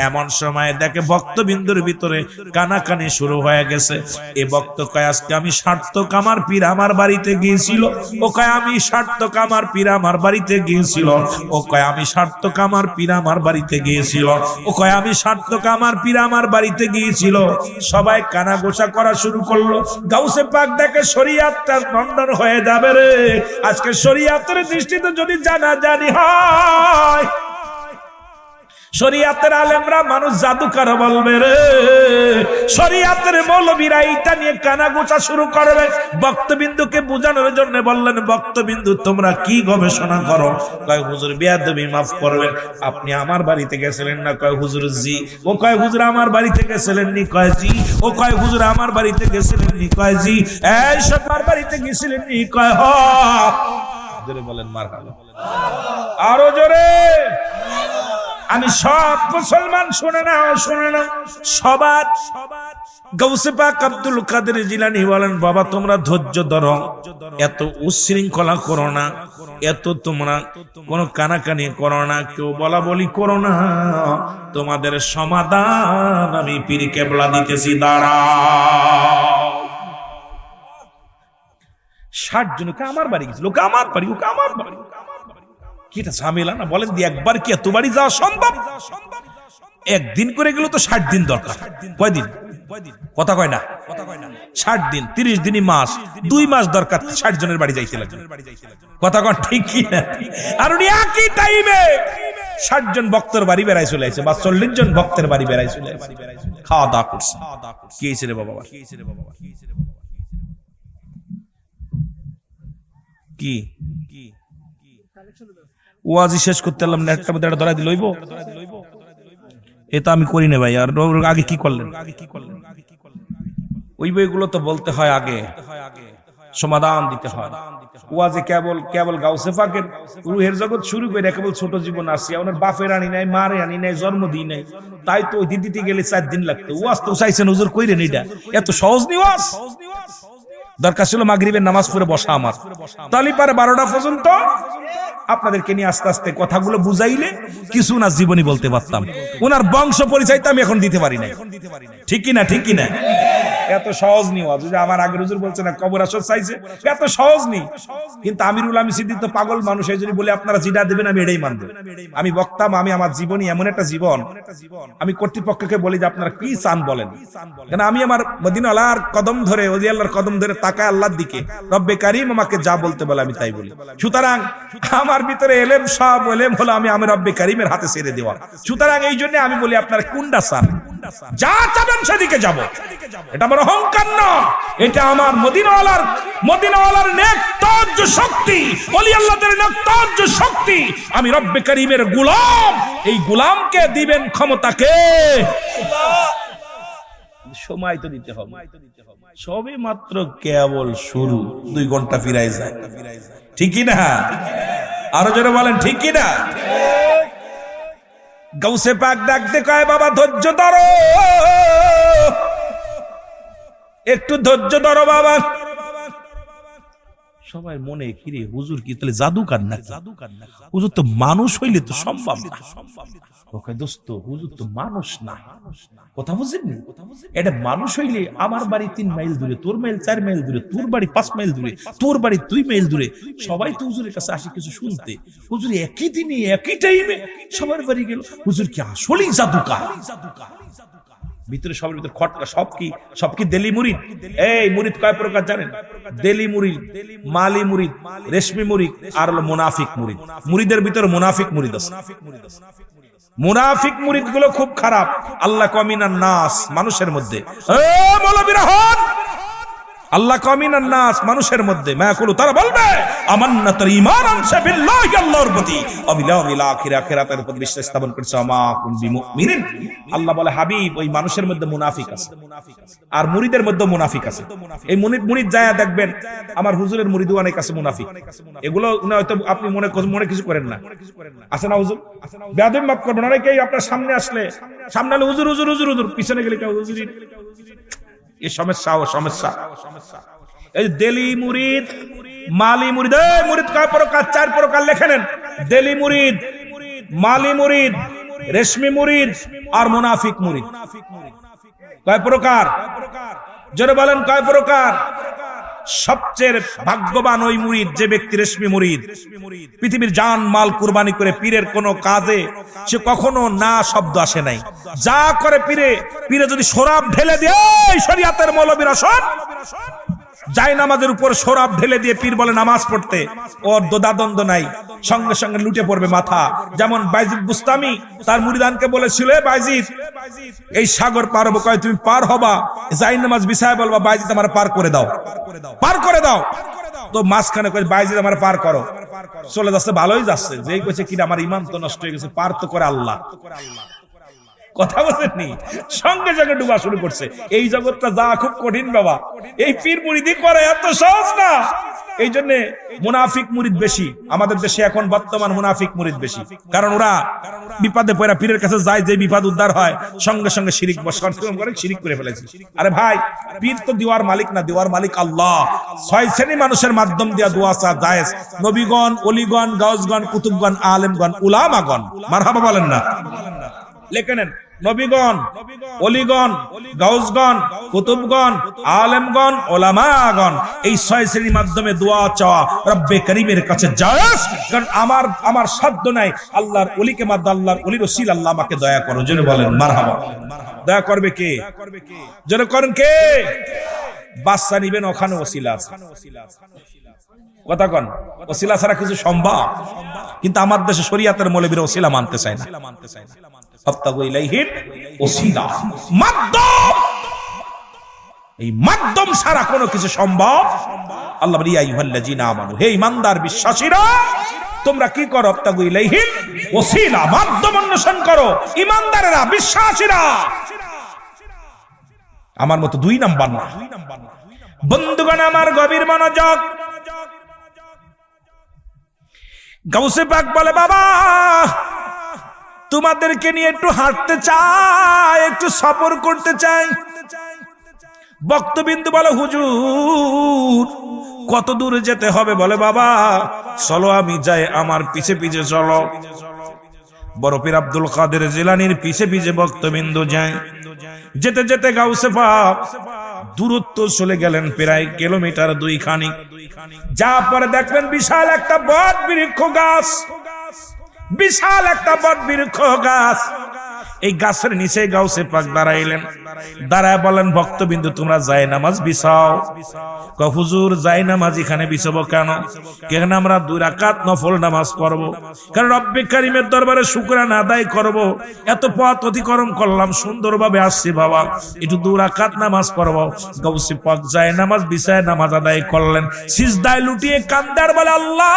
এমন সময় দেখে ভক্তবিন্দুর ভিতরে কানাকানি শুরু হয়ে গেছে। এ ভক্ত কয় আজকে আমি সার্থক, আমার পীর আমার বাড়িতে গিয়েছিল। ও কয় আমি সার্থক, আমার পীর আমার বাড়িতে গিয়েছিল। ও কয় আমি সার্থক, আমার পীর আমার বাড়িতে গিয়েছিল। ও কয় আমি সার্থক, আমার পীর আমার বাড়িতে গিয়েছিল। সবাই কানা গোসা করা শুরু করলো। গাউসে পাক দেখে শরিয়াতটা খণ্ডন হয়ে যাবে রে। আজকে শরিয়াতের দৃষ্টিতে যদি জানাজানি হয়, শরিয়াতের আলেমরা মানুষ জাদুকর বলবে রে। শরিয়াতের মৌলবীরা এইটা নিয়ে কানাগোচা শুরু করবে। ভক্তবিন্দুকে বোঝানোর জন্য বললেন, ভক্তবিন্দু তোমরা কি গবেষণা করো? কয় হুজুর বেয়াদবি মাফ করবেন, আপনি আমার বাড়িতে গেছিলেন না? কয় হুজুর জি। ও কয় হুজুর আমার বাড়িতে গেছিলেন নি? কয় জি। ও কয় হুজুর আমার বাড়িতে গেছিলেন নি? কয় জি। এই সবার বাড়িতে গেছিলেন নি? কয় হ। জোরে বলেন মারহাবা, আরো জোরে। আমি সব মুসলমান শুনে না, শুনে না সবার। গাউসে পাক আব্দুল কাদের জিলানী বলেন, বাবা তোমরা ধৈর্য ধরো, এত উচ্ছৃঙ্খলা করো না, এত তোমরা কোনো কানাকানি করো না, কেউ বলা বলি করো না। তোমাদের সমাধান আমি পীর কেবলা দিতেছি, দাঁড়াও। 60 জনকে আমার বাড়ি গেছিল, ওকে আমার বাড়ি, ওকে আমার বাড়ি। কি এটা ঝামেলা না বলেন? দিয়ে একবার কি এত বাড়ি যাওয়া সম্ভব? একদিন করে গেল তো 60 দিন দরকার। কয়দিন? কথা কয় না, 60 দিন, 30 দিনই মাস, 2 মাস দরকার 60 জনের বাড়ি যাইতে লাগে। কথা কন ঠিক কি না? আর উনি একই টাইমে 60 জন ভক্তের বাড়ি বেড়াই চলে আসছে, বা 40 জন ভক্তের বাড়ি বেড়াই চলে আসছে, খাওয়া দাওয়া করছে। কি হয়েছে রে বাবা? কি ওয়াজি শেষ করতে এলাম, নেটটার মধ্যে ধরা দিল হইব? এটা আমি করি না ভাই। আর আগে কি করলেন? ওই বইগুলো তো বলতে হয়, আগে সমাধান দিতে হয়। ওয়াজি কেবল গাউসে পাকের রুহের জগৎ শুরু করে কেবল ছোট জীবন আসিয়া, ওনার বাপের আনি নাই, মারে আনি নাই, জন্ম দিই নাই, তাই তো ওই দিতে গেলে 4 দিন লাগতো। ওয়াজ তো চাইছেন হুজুর কইরেন, এটা এত সহজ নি ওয়াজ। দরকার ছিল মাগরিবের নামাজ পড়ে বসা আমার, তাহলে পারে 12টা পর্যন্ত আপনাদেরকে নিয়ে আস্তে আস্তে কথাগুলো বুঝাইলে কিছু না জীবনী বলতে পারতাম। ওনার বংশ পরিচয় তো আমি এখন দিতে পারি না, ঠিক কিনা? ঠিক কিনা? এত সহজ নি যদি আমার আগের হুজুর বলছে না কবর আসর চাইছে, এত সহজ নি। কিন্তু আমিরুল আমি সিদ্দিক তো পাগল মানুষ, এই জন্য বলে আপনারা যেটা দেবেন আমি এটাই মানব। আমি বক্তাম, আমি আমার জীবনী এমন একটা জীবন, আমি কর্তৃপক্ষকে বলি যে আপনারা কি চান বলেন, কেন আমি আমার মদিনা আল্লাহর কদম ধরে, ওলি আল্লাহর কদম ধরে তাকায় আল্লাহর দিকে, রব্বে কারীম আমাকে যা বলতে বলে আমি তাই বলি। সুতরাং আমার ভিতরে এলেম, সব এলেম হলো আমি রব্বে কারীমের হাতে ছেড়ে দেওয়া। সুতরাং এই জন্য আমি বলি আপনারা কোনটা চান, যা চাবেন সেদিকে যাব। এটা আমার অহংকার না, এটা আমার মদিনাওয়ালার নেকতাজ্য শক্তি, ওলি আল্লাহদের নেকতাজ্য শক্তি। আমি রব্বে কারীমের গোলাম, এই গোলামকে দিবেন ক্ষমতাকে, সময় তো দিতে হবে। সবে মাত্র কেবল শুরু, 2 ঘন্টা ফিরাই যায়, ঠিকই না? আরো জোরে বলেন ঠিক কি না? গাউসে পাক ডাকতে কয় বাবা ধৈর্য ধরো, একটু ধৈর্য ধরো বাবা। সবাই মনে কিরে হুজুর কি তাহলে জাদুকার না? হুজুর তো মানুষ হইলে তো সম্ভব না। দোস্ত হুজুর তো মানুষ না, কথা বুঝেননি? এটা মানুষ হইলে আমার বাড়ি 3 মাইল দূরে, তোর মাইল 4 মাইল দূরে, তোর বাড়ি 5 মাইল দূরে, তোর বাড়ি 2 মাইল দূরে, সবাই তো হুজুরের কাছে আসি কিছু শুনতে। হুজুর একই দিনে একই টাইমে সবার বাড়ি গেল, হুজুর কি আসলেই জাদুকার? ভিতরে সবার ভিতরে খটকা। সব কি দেলি মুরিদ? এই মুরিদ কয় প্রকার জানেন? দেলি মুরিদ, মালি মুরিদ, রেশমি মুরিদ, আর হলো মুনাফিক মুরিদ। মুরিদের ভিতরে মুনাফিক মুরিদ আছে। মুনাফিক মুরিদ গুলো খুব খারাপ। আল্লাহ কমিনান নাস, মানুষের মধ্যে মৌলবীরা হন আল্লাহ কমিনান নাস, মানুষের মধ্যে মায়াকুলু, তারা বলবে আমান্না, তার ঈমান আনছে বিল্লাহি, আল্লাহর প্রতি, অবিল আখিরা, আখিরাতের উপর বিশ্বাস স্থাপন করেছে। আমা কুন বিমুমিনিন, আল্লাহ বলে হাবিব ওই মানুষের মধ্যে মুনাফিক আছে, আর মুরিদের মধ্যে মুনাফিক আছে। এই মুরিদ যায় দেখবেন আমার হুজুরের মুরিদও অনেক আছে মুনাফিক। এগুলো হয়তো আপনি মনে কিছু করেন না, আছে না হুজুর? বেয়াদবি মাফ করবেন, অনেকেই আপনার সামনে আসলে হুজুর হুজুর হুজুর হুজুর, পিছনে গেলে কেউ হুজুর। এই সমস্যা। এই দেলি মুরিদ, মালি মুরিদ, মুরিদ কয় প্রকার? 4 প্রকার লেখে নেন। দেলি মুরিদ, মালি মুরিদ, রেশমি মুরিদ, আর মুনাফিক মুরিদ। কয় প্রকার? জোরে বলেন কয় প্রকার? সবচেয়ে ভাগ্যবান ওই মুরিদ যে ব্যক্তি রেশমি মুরিদ, পৃথিবীর জান মাল কুরবানি করে পীরের কোন কাজে সে কখনো না শব্দ আসে নাই। যা করে পীরে যদি শরাব ঢেলে দিয়ে, শরিয়াতের মৌলবীরা শোন, যাই নামাজের উপর শরাব ঢেলে দিয়ে পীর বলে নামাজ পড়তে, ওর দোদাদ্বন্দ্ব নাই, সঙ্গে সঙ্গে লুটে পড়বে মাথা। যেমন বাইজিদ বুস্তামি তার মুরিদানকে বলেছিল, বাইজিদ এই সাগর পার হবো, কয় তুমি পার হবা, যাই নামাজ বিছায় বলবা বাইজিদ আমার পার করে দাও, পার করে দাও। তো মাঝখানে কয় বাইজিদ আমার পার করো, চলে যাচ্ছে, ভালোই যাচ্ছে। যেই কইছে কি আমার ইমান তো নষ্ট হয়ে গেছে, পার তো করে আল্লাহ। কথা বলেননি? সঙ্গে সঙ্গে ডুবা শুরু করছে। এই জগৎটা যা খুব কঠিন বাবা, এই পীর মুরিদি করা এত সহজ না। এই জন্য মুনাফিক মুরিদ বেশি আমাদের দেশে এখন বর্তমান, মুনাফিক মুরিদ বেশি। কারণ ওরা বিপদে পড়া পীরের কাছে যায়, যে বিপদ উদ্ধার হয় সঙ্গে সঙ্গে শিরিক শিরিক করে ফেলেছে। আরে ভাই, পীর তো দিওয়ার মালিক না, দিওয়ার মালিক আল্লাহ। 6 শ্রেণী মানুষের মাধ্যম দিয়া দোয়া চা জায়েজ। নবীগণ, ওলিগণ, গাউসগণ, কুতুবগণ, আলেমগণ, উলামাগণ। মারহাবা বলেন না? লেখে নেন, নবীগণ, ওলিগণ, গাউসগণ, কুতুবগণ, আলেমগণ, ওলামাগণ, এই 6 শ্রেণীর মাধ্যমে দোয়া চাওয়া রব্বে কারীমের কাছে জায়েজ। কারণ আমার সাধ্য নাই আল্লাহর ওলিকে মাদ্দ, আল্লাহর ওলির ওসিল আল্লাহ আমাকে দয়া করো। জোরে বলেন মারহাবা। দয়া করবে কে? জোরে করেন কে? বাচ্চা নিবেন, ওখানে ওসিলা আছে। কথা কন, ওসিলা ছাড়া কিছু সম্ভব? কিন্তু আমার দেশে শরিয়াতের মৌলবীরা ওসিলা মানতে চায় না। এই মাধ্যম ছাড়া কোনো কিছু সম্ভব। আল্লাহ বলে, ইয়া আইয়ুহাল্লাযীনা আমানু, হে ঈমানদার বিশ্বাসীরা, তোমরা কি করো? আবতাগু ইলাইহিল ওসিলা, মাধ্যম অন্বেষণ করো। ঈমানদারেরা, বিশ্বাসীরা আমার মতো 2 নাম্বার না। বন্ধুগণ আমার, গভীর মনোযোগ। গাউসে পাক বলে, বাবা তোমাদেরকে নিয়ে একটু হাঁটতে চাই, একটু সফর করতে চাই। ভক্তবিন্দু বলে হুজুর কত দূরে যেতে হবে? বলে বাবা চলো আমি যাই, আমার পিছে পিছে চলো। বড় পীর আব্দুল কাদের জিলানীর পিছে পিছে ভক্তবিন্দু যায়। যেতে যেতে গাউসে পাক দূরত্ব চলে গেলেন প্রায় কিলোমিটার 2 খানিক। যা পরে দেখলেন বিশাল একটা বট বৃক্ষ গাছ, বিশাল একটা বট বৃক্ষ গাছ। এই গাছের নিচে গাউসে পাক দাঁড়াইলেন। দাঁড়ায় বলেন ভক্তবিন্দু তোমরা যায় নামাজ বিছাও। হুজুর যায় নামাজ এখানে বিছাবো কেন? কেন আমরা 2 রাকাত নফল নামাজ পড়বো, কারণ রব্বে কারিমের দরবারে শুকরানা আদায় করব। এত পথ অতিক্রম করলাম, সুন্দরভাবে আসছি বাবা, একটু 2 রাকাত নামাজ পড়বো। গাউসে পাক যায় নামাজ বিছায় নামাজ আদায় করলেন। সিজদায় লুটিয়ে কান্দার বলে আল্লাহ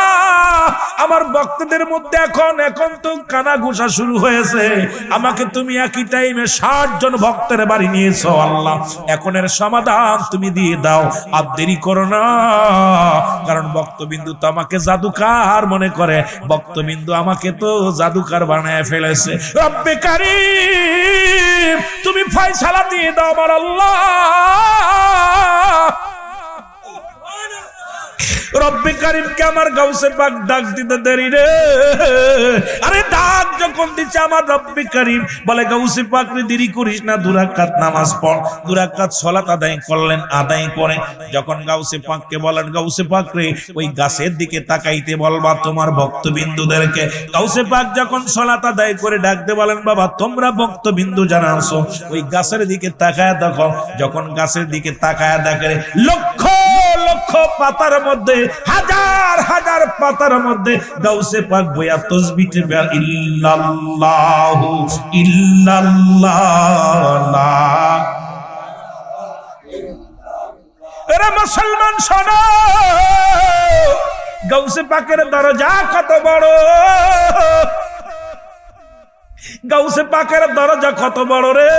আমার ভক্তদের মধ্যে এখন তো কানা ঘুষা শুরু হয়েছে, আমাকে তুমি একই টাইমে 60 জন ভক্তের বাড়ি নিয়েছো আল্লাহ, এখনের সমাধান তুমি দিয়ে দাও, আর দেরি করো না। কারণ ভক্তবিন্দু তো আমাকে জাদুকার মনে করে, ভক্তবিন্দু আমাকে তো জাদুকার বানায় ফেলেছে। রব্বে কারীম তুমি ফয়সালা দিয়ে দাও আমার আল্লাহ। রব্বে কারীমকে আমার গাউসে পাক ডাক দিতে দেরি রে। আরে ডাক যখন দিচ্ছে আমার রব্বে কারীম বলে গাউসে পাক রে দেরি করিস না, 2 রাকাত নামাজ পড়। 2 রাকাত সালাত আদায় করলেন। আদায় করে যখন গাউসে পাককে বলেন গাউসে পাক রে ওই গাছের দিকে তাকাইতে বলবা তোমার ভক্তবিন্দুদেরকে। গাউসে পাক যখন সালাত আদায় করে ডাকতে বলেন বাবা তোমরা ভক্তবিন্দু যারা আছো ওই গাছের দিকে তাকায় দেখো। যখন গাছের দিকে তাকায় দেখে লক্ষ লক্ষ পাতার মধ্যে, হাজার হাজার পাতার মধ্যে গাউসে পাক বয়া তাসবিহ ইল্লাল্লাহু ইল্লাল্লাহ। এরা মুসলমান শোনো, গাউসে পাকের দরজা কত বড়, গাউসে পাকের দরজা কত বড় রে।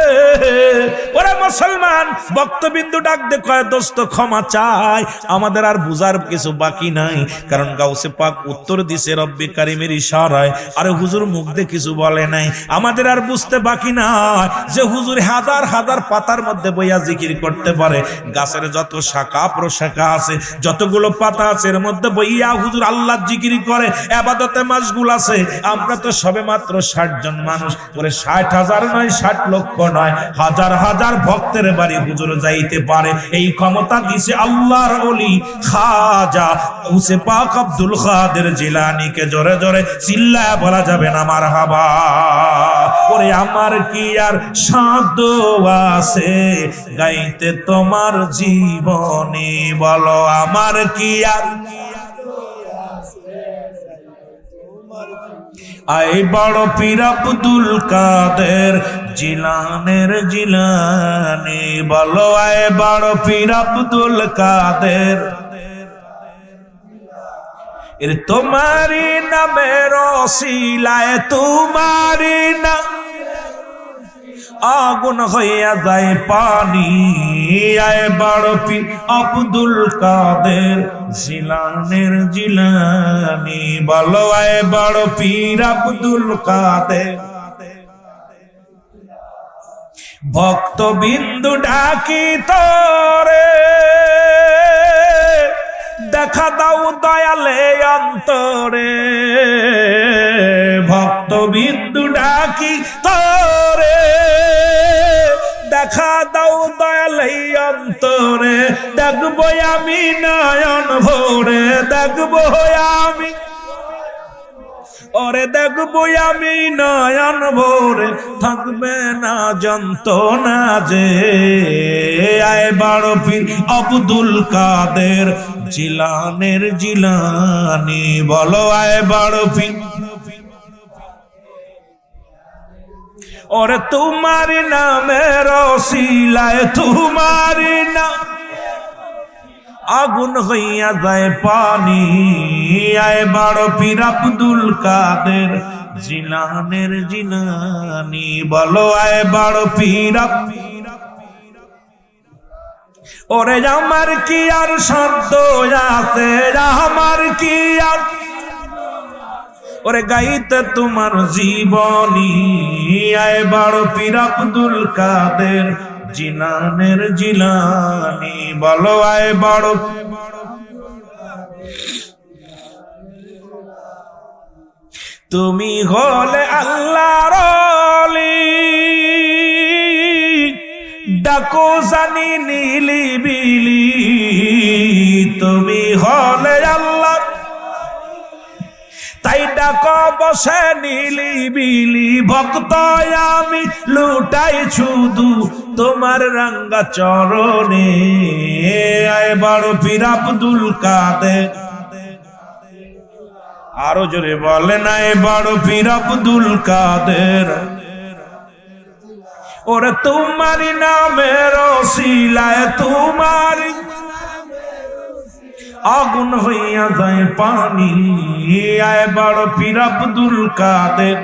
ওরা মুসলমান ভক্তবিন্দু ডাক দে কয় দোস্ত ক্ষমা চাই, আমাদের আর বুঝার কিছু বাকি নাই। কারণ গাউসে পাক উত্তর দিছে রব্বে কারীমের ইশারায়, আরে হুজুর মুখ দিয়ে কিছু বলে নাই। আমাদের আর বুঝতে বাকি নাই যে হুজুর হাজার হাজার পাতার মধ্যে বইয়া জিকির করতে পারে। গাছের যত শাখা প্রশাখা আছে, যতগুলো পাতা আছে এর মধ্যে বইয়া হুজুর আল্লাহ জিকির করে, ইবাদতে মাশগুল আছে। আমরা তো সবে মাত্র 60 জন মানুষ, ওরে 60,000 নয়, 60 লক্ষ নয়, হাজার হাজার ভক্তের বাড়ি হুজুর যাইতে পারে। এই ক্ষমতা দিছে আল্লাহর ওলি খাজা গাউসে পাক আব্দুল কাদের জিলানীকে। জোরে জোরে চিল্লায়া বলা যাবে না মারহাবা। ওরে আমার কি আর সাধ্য আছে গাইতে তোমার জীবনী, বলো আমার কি আর। আই বড় পীর আব্দুল কাদের জিলানের জিলানী, বলো আয় বড় পীর আব্দুল কাদের। এর তোমারি নামের ওসিলায়, তোমারি নাম আগুন হইয়া যায় পানি। আয় বড় পীর আব্দুল কাদের জিলানের জিলানী, বলো আয় বড় পীর আব্দুল কাদের। ভক্তবিন্দু ডাকি তোরে দেখা দাও দয়ালে অন্তরে। ভক্তবিন্দু ডাকি তোরে দেখা দাও দয়ালে অন্তরে। দেখবো আমি নয়ন ভরে, দেখবো আমি, ওরে দেখবো আমি নয়ন ভরে, থাকবে না যন্ত্রণা যে। আয় বড় পীর আব্দুল কাদের জিলানের জিলানী, বলো আয় বড় পীর। ওরে তোমার নামের ওসিলায়, তোমার নাম আগুন হইয়া যায় পানি। আয় বড় পীর আব্দুল কাদের জিলানের জিলানী, বলো আয় বড় পীর। ওরে আমার কি আর শব্দ আছে, আমার কি আর, ওরে গাইতে তোমার জীবনী। আয় বড় পীর আব্দুল কাদের জিনানের জিলানি বলো আয় বড় তুমি হলে আল্লাহর ওলি ডাকো জানি নিলিবিলি তুমি হলে আল্লাহ তাই ডাকো বসে নিলিবিলি ভক্ত আমি লুটাই শুধু তোমার রাঙ্গা চরণে আয় বড় পীর আব্দুল কাদের আরো জোরে বলে নাই বড় পীর আব্দুল কাদের ওরে তোমারি নামের ওসিলায় তোমারি আগুন হইয়া যায় পানি আয় বড় পীর আব্দুল কাদের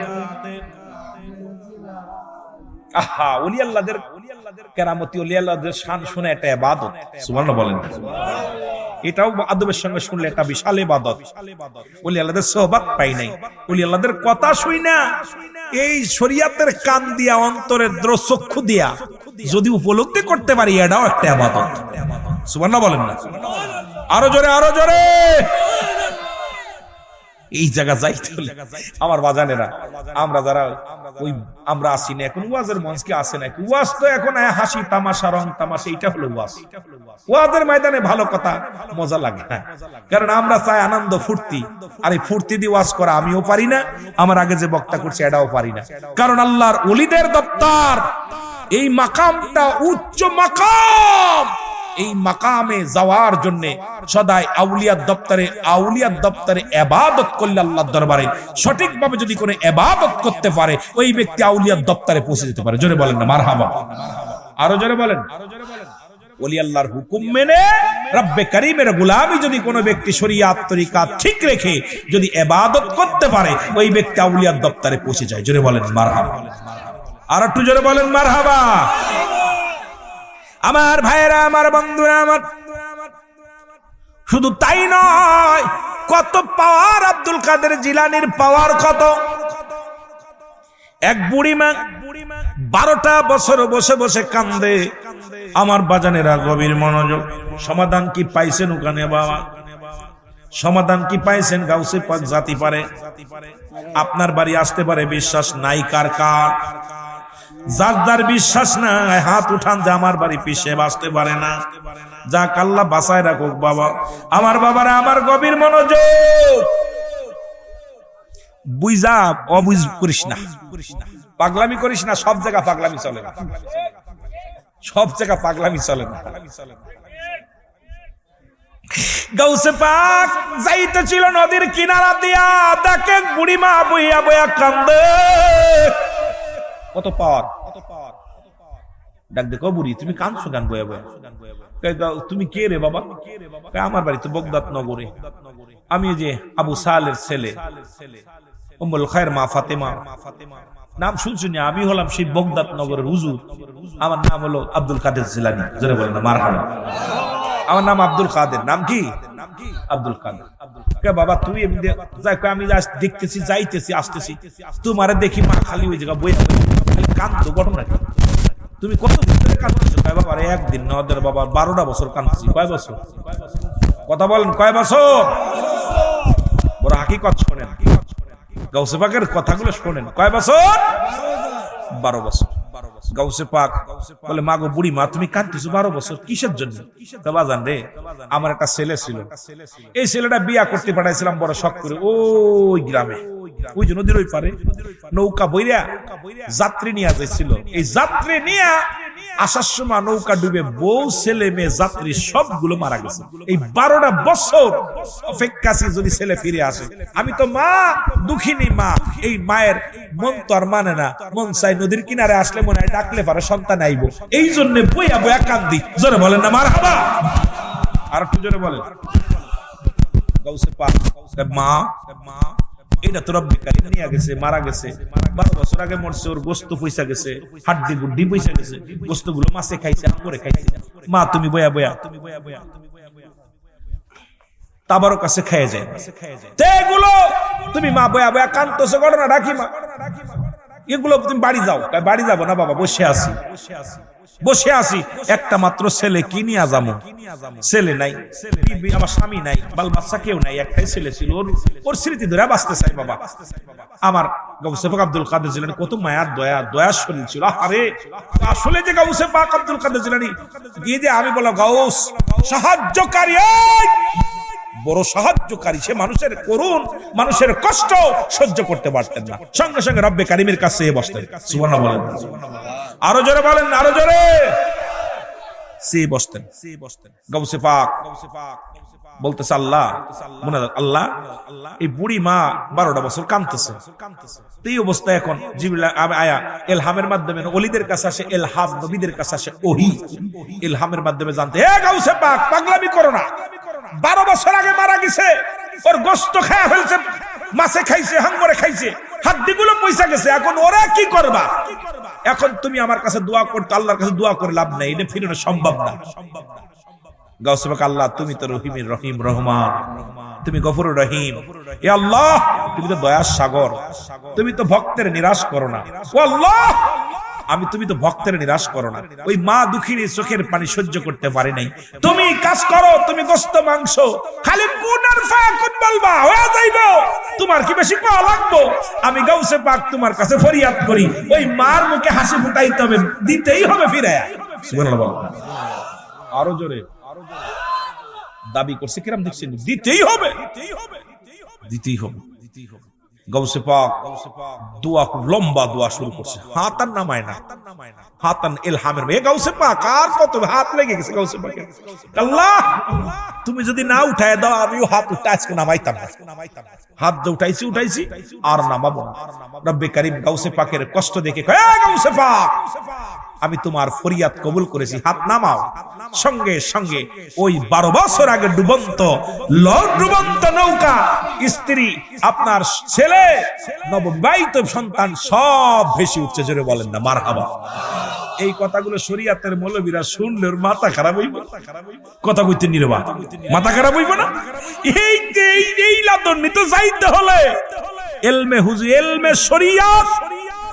আহা ওলি আল্লাহদের কেরামতি ওলি আল্লাহদের শান শুনে একটা ইবাদত সুবহানাল্লাহ বলেন এটাও আদবের সঙ্গে শুনলে একটা বিশাল ইবাদত ওলি আল্লাহদের সোহবত পাই নাই ওলি আল্লাহদের কথা শুই না এই শরীয়তের কান দিয়া অন্তরের চক্ষু দিয়া যদি উপলব্ধি করতে পারি এটাও একটা ইবাদত সুবহানাল্লাহ বলেন না আরো জোরে আরো জোরে এই জায়গা যাইতে হলে আমার বাজানেরা আমরা যারা ওই আমরা আসি না এখন ওয়াজের মঞ্চকে আসে না ওয়াজ তো এখন হাসি তামাশা রং তামাশা এইটা হলো ওয়াজ ওয়াজের ময়দানে ভালো কথা মজা লাগে না কারণ আমরা চাই আনন্দ ফুর্তি আর এই ফুর্তি দিয়ে ওয়াজ করা আমিও পারি না আমার আগে যে বক্তা করছে এটাও পারি না কারণ আল্লাহর ওলিদের দপ্তর এই মাকামটা উচ্চ মাকাম এই মাকামে যাওয়ার জন্য সদাই আউলিয়ার দপ্তরে ইবাদত করলে আল্লাহর দরবারে সঠিকভাবে যদি কোনো ইবাদত করতে পারে ওই ব্যক্তি আউলিয়ার দপ্তরে পৌঁছে যেতে পারে জোরে বলেন না মারহাবা আরো জোরে বলেন ওলি আল্লাহর হুকুম মেনে রব্বে কারীমের গোলামি যদি কোনো ব্যক্তি শরীয়ত তরিকা ঠিক রেখে যদি ইবাদত করতে পারে ওই ব্যক্তি আউলিয়ার দপ্তরে পৌঁছে যায় জোরে বলেন মারহাবা আর একটু জোরে বলেন মারহাবা আমার ভাইরা আমার বন্ধুরা আমার শুধু তাই নয় কত পাওয়ার আব্দুল কাদের জিলানীর পাওয়ার কত এক বুড়িমা 12টা বছর বসে বসে কান্দে আমার বাজানেরা গভীর মনোযোগ সমাধান কি পাইছেন ওখানে বাবা সমাধান কি পাইছেন গাউসে পাক জাতি পারে আপনার বাড়ি আসতে পারে বিশ্বাস নাই কার কার যার বিশ্বাস নাই হাত উঠান যে আমার বাড়ি পিছে বাঁচতে পারে না যা আল্লাহ বাঁচায় রাখুক বাবা আমার বাবারা আমার গভীর মনোযোগ বুঝা অবুঝ করিস না পাগলামি করিস না সব জায়গা পাগলামি চলে না সব জায়গা পাগলামি চলে না গাউসে পাক যাইতেছিল নদীর কিনারা দিয়া দেখে বুড়িমা বইয়া বইয়া কান্দে কত পাওয়ার ডাক দেখো বুড়ি তুমি কাঁদছো গান বয়া বয়া তুমি কে রে বাবা আমার বাড়ি তো বগদাদ নগরে আমি যে আবু সালের ছেলে উম্মুল খায়ের মা ফাতেমা নাম শুনছো না আমি হলাম সেই বগদাদ নগরের হুজুর আমার নাম হলো আব্দুল কাদের জিলানী জোরে বলেন না মারহাবা আমার নাম আব্দুল কাদের নাম কি আব্দুল কাদের বাবা তুই আমি দেখতেছি যাইতেছি আসতেছি তোমারে দেখি মা খালি ওই জায়গা বই খালি কাঁদতো ঘটনা কি তুমি কত ধরে কাঁদতেছো বাবা একদিন না ওদের বাবা 12টা বছর কাঁদতেছি কয় বছর কথা বলেন কয় বছর বড় হাকিকত শোনেন গাউসে পাকের কথাগুলো শোনেন কয় বছর 12 বছর গাউসে পাক বলে মাগো বুড়ি মা তুমি কাঁদতেছো 12 বছর কিসের জন্য বাজান রে আমার একটা ছেলে ছিল এই ছেলেটা বিয়া করতে পাঠাইছিলাম বড় শখ করে ওই গ্রামে ওই যে নদীর ওই পারে নৌকা বইরা যাত্রী নিয়ে যাইছিল এই যাত্রী নিয়ে আসার সময় নৌকা ডুবে বউ ছেলে মেয়ে যাত্রী সবগুলো মারা গেছে এই 12টা বছর অপেক্ষাছি যদি ছেলে ফিরে আসে আমি তো মা দুঃখিনী মা এই মায়ের মন তো আর মানে না মন চাই নদীর কিনারে আসলে মনে হয় ডাকলে পারে সন্তান আইব এই জন্য বইয়া বইয়া কান্দি জোরে বলেন না মারহাবা আর একটু জোরে বলেন গাউসে পাক মা এটা তো রব্বে কারীম নিয়ে গেছে মারা গেছে 12 বছর আগে মরছে ওর গোশত পয়সা গেছে হাড্ডি গুড্ডি পয়সা গেছে গোশতগুলো মাছে খাইছে করে খাইছে মা তুমি বয়া বয়া তাবারও কাছে খেয়ে যায় এগুলো তুমি মা বয়া বয়া কান্তছো ঘটনা রাখি মা এগুলো তুমি বাড়ি যাও বাড়ি যাবো না বাবা বসে আছি বসে আছি, একটা মাত্র ছেলে কি নিয়ে যাবো, ছেলে নাই, আমার স্বামী নাই, বাল বাচ্চা কেউ নাই, একটাই ছেলে ছিল, ওর স্মৃতি ধরে বাঁচতে চাই বাবা। আমার গাউসে পাক আব্দুল কাদের জিলানী কত মায়ার দয়ার শরীর ছিল। আরে আসলে যে গাউসে পাক আব্দুল কাদের জিলানী গিয়ে যে আমি বলা গাউস সাহায্যকারী, বড় সাহায্যকারী, সে মানুষের করুণ, মানুষের কষ্ট সহ্য করতে পারতেন না, সঙ্গে সঙ্গে রব্বে কারিমের কাছে বসতেন। সুবহানাল্লাহ বলেন, আরো জোরে বলেন, আরো জোরে। সে বসতেন গাউসে পাক বলতেছে আল্লাহ, আল্লাহ এই বুড়ি মা 12টা বছর কাঁদতেছে, এই অবস্থায় এখন জিবরিল আয়া ইলহামের মাধ্যমে ওলিদের কাছে আসে, ইলহাম নবীদের কাছে আসে ওহী, ইলহামের মাধ্যমে জানতে, হে গাউসে পাক পাগলামি করো না, 12 বছর আগে মারা গেছে, ওর গোশত খায়া ফেলছে, মাছে খাইছে, হাঙ্গরে খাইছে, হাড্ডিগুলো পয়সা গেছে, এখন ওরা কি করবা? এখন তুমি আমার কাছে দোয়া করতে, আল্লাহর কাছে দোয়া করে লাভ নাই, এটা ফিরানো সম্ভব না। গাউসে পাক, আল্লাহ তুমি তো রহিমের রহিম, রহমান, তুমি গফুরুর রহিম, এ আল্লাহ তুমি তো দয়ার সাগর, তুমি তো ভক্তের নিরাশ করো না, ও আল্লাহ তুমি তো ভক্তের নিরাশ করো না। ওই মা দুঃখিনী চোখের পানি সহ্য করতে পারে নাই, তুমি কাজ করো, তুমি গোশত মাংস খালি কোন আর ফা কোন বলবা হয়ে যাইবো, তোমার কি বেশি পাওয়া লাগবো? আমি গাউসে পাক তোমার কাছে ফরিয়াদ করি, ওই মার মুখে হাসি ফুটাইতে হবে, দিতেই হবে ফিরায়া। সুবহানাল্লাহ, আরো জোরে দাবি করছে, কিরাম দেখছেন, দিতেই হবে, দিতেই হবে। গাউসে পাক দোয়া, লম্বা দোয়া শুরু করছে, হাত আর নামায় না, হাতান ইলহামের এ গাউসে পাক আর কত হাত লেগে গেছে গাউসে পাকের, আল্লাহ তুমি যদি না উঠায় দাও আমিও হাত উঠে আজকে নামাইতাম, হাত যে উঠাইছি আর নামাবো না। রব্বে কারীম গাউসে পাকের কষ্ট দেখে কয়, এ গাউসে পাক আমি তোমার ফরিয়াদ কবুল করেছি, হাত নামাও। সঙ্গে সঙ্গে ওই 12 বছর আগে ডুবন্ত নৌকা, স্ত্রী, আপনার ছেলে, নববিবাহিত সন্তান সব ভেসে উঠছে। জোরে বলেন না মারহাবা। এই কথাগুলো শরীয়তের মৌলবীরা শুনলে ওর মাথা খারাপ হইব, কথা কইতে নিরবা, মাথা খারাপ হইব না? এই লাদনি তো যাইতে হলে ইলমে হুজুর, ইলমে শরীয়ত,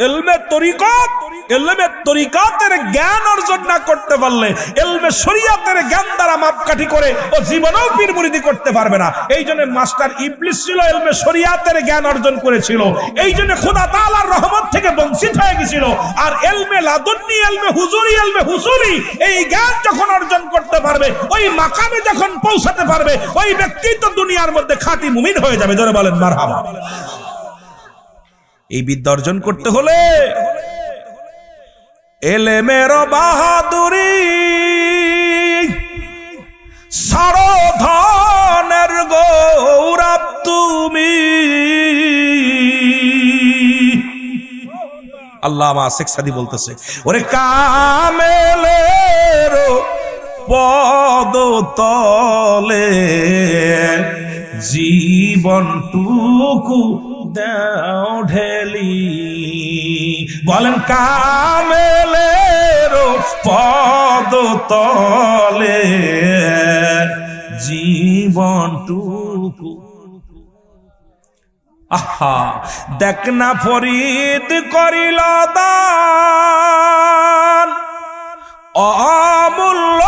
ইলমে তরিকত, ইলমে তরিকতের জ্ঞান অর্জন না করতে পারলে, ইলমে শরীয়তের জ্ঞান দ্বারা মাপকাঠি করে ও জীবনেও পীর মুরিদি করতে পারবে না। এই জন্য মাস্টার ইবলিস ছিল, ইলমে শরীয়তের জ্ঞান অর্জন করেছিল, এই জন্য খোদা তাআলার রহমত থেকে বঞ্চিত হয়ে গেছিল। আর ইলমে লাদুন্নি, ইলমে হুজুরি, ইলমে হুসুলি, এই জ্ঞান যখন অর্জন করতে পারবে, ওই মাকামে যখন পৌঁছাতে পারবে, ওই ব্যক্তি তো দুনিয়ার মধ্যে খাঁটি মুমিন হয়ে যাবে। জোরে বলেন মারহাবা। এই বিদ্যা অর্জন করতে হলে এলেমের বাহাদুরি, সারধনের গৌরব তুমি। আল্লামা শেখ সাদী বলতেছে, ওরে কামেলের পদ তলে জীবনটুকু দাও ঢেলি। বলেন কামেলের পদ তলে জীবনটুকু। আহা দেখ না ফরিদ করিল দান, অমূল্য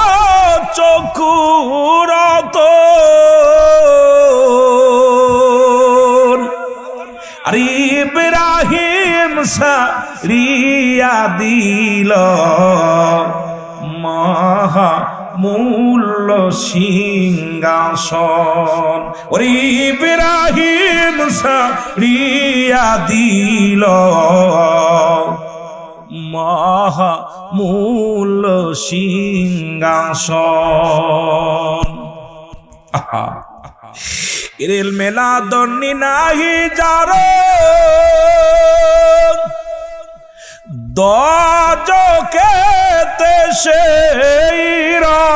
চক্ষুর আর ইব্রাহিম সারিয়া দিল মহা মূল্য সিংহাসন। ওরে ইব্রাহিম সারিয়া দিল মহা মূল্য সিংহাসন। আহা ইল মেলাদনি নাহি যারো দজকে তেসে রয়।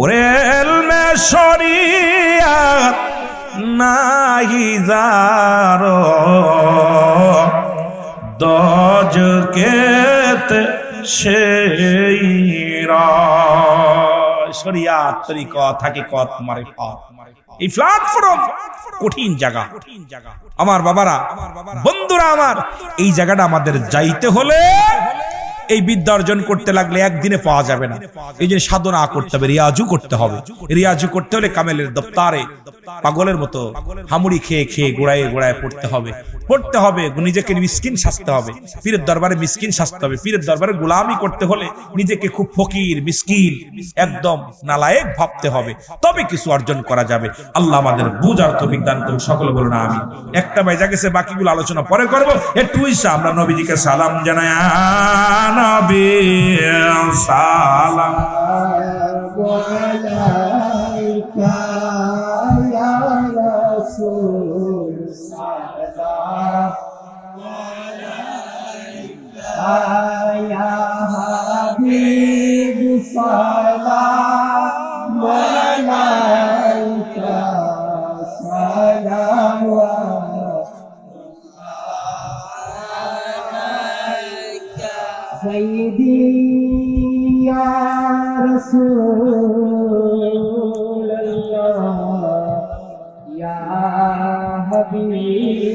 ওরে ইলমে শরিয়াত নাহি যারো দজকে তেসে রয়। শরিয়াত তরিকত হাকিকত মারিফাত। এই প্ল্যাটফর্ম কঠিন জায়গা আমার বাবারা, বন্ধুরা আমার। এই জায়গাটা আমাদের যাইতে হলে, এই বিদ্যা অর্জন করতে লাগলে একদিনে পাওয়া যাবে না। এই জন্য সাধনা করতে হবে, রিয়াজু করতে হবে। রিয়াজু করতে হলে কামেলের দপ্তারে পাগলের মতো হামুড়ি খেয়ে খেয়ে গোড়ায় গোড়ায় পড়তে হবে, নিজেকে মিসকিন সাজতে হবে, পীরের দরবারে মিসকিন সাজতে হবে। পীরের দরবারে গোলামি করতে হলে নিজেকে খুব ফকির মিসকিন একদম নালায়েক ভাবতে হবে, তবে কিছু অর্জন করা যাবে। আল্লাহ আমাদের বুঝার তৌফিক দান করুন, সকলে বলুন আমিন। একটা বাইজা গেছে, বাকিগুলো আলোচনা পরে করব। একটু ইসা আমরা নবীজিকে সালাম জানাই। নবী সালাম আলাইকা ইয়া রাসূল, সালাম আলাইকা ইয়া হাবিব, সালাম আলাইকা সালাওয়াত সাইয়্যিদি ইয়া রাসূলুল্লাহ ইয়া হাবিবাল্লাহ,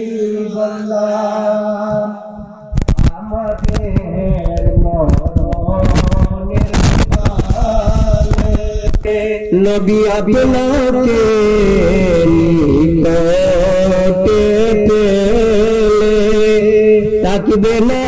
আমাদের মনের নবী আপনাকে নিকটে পেলে তাকবে না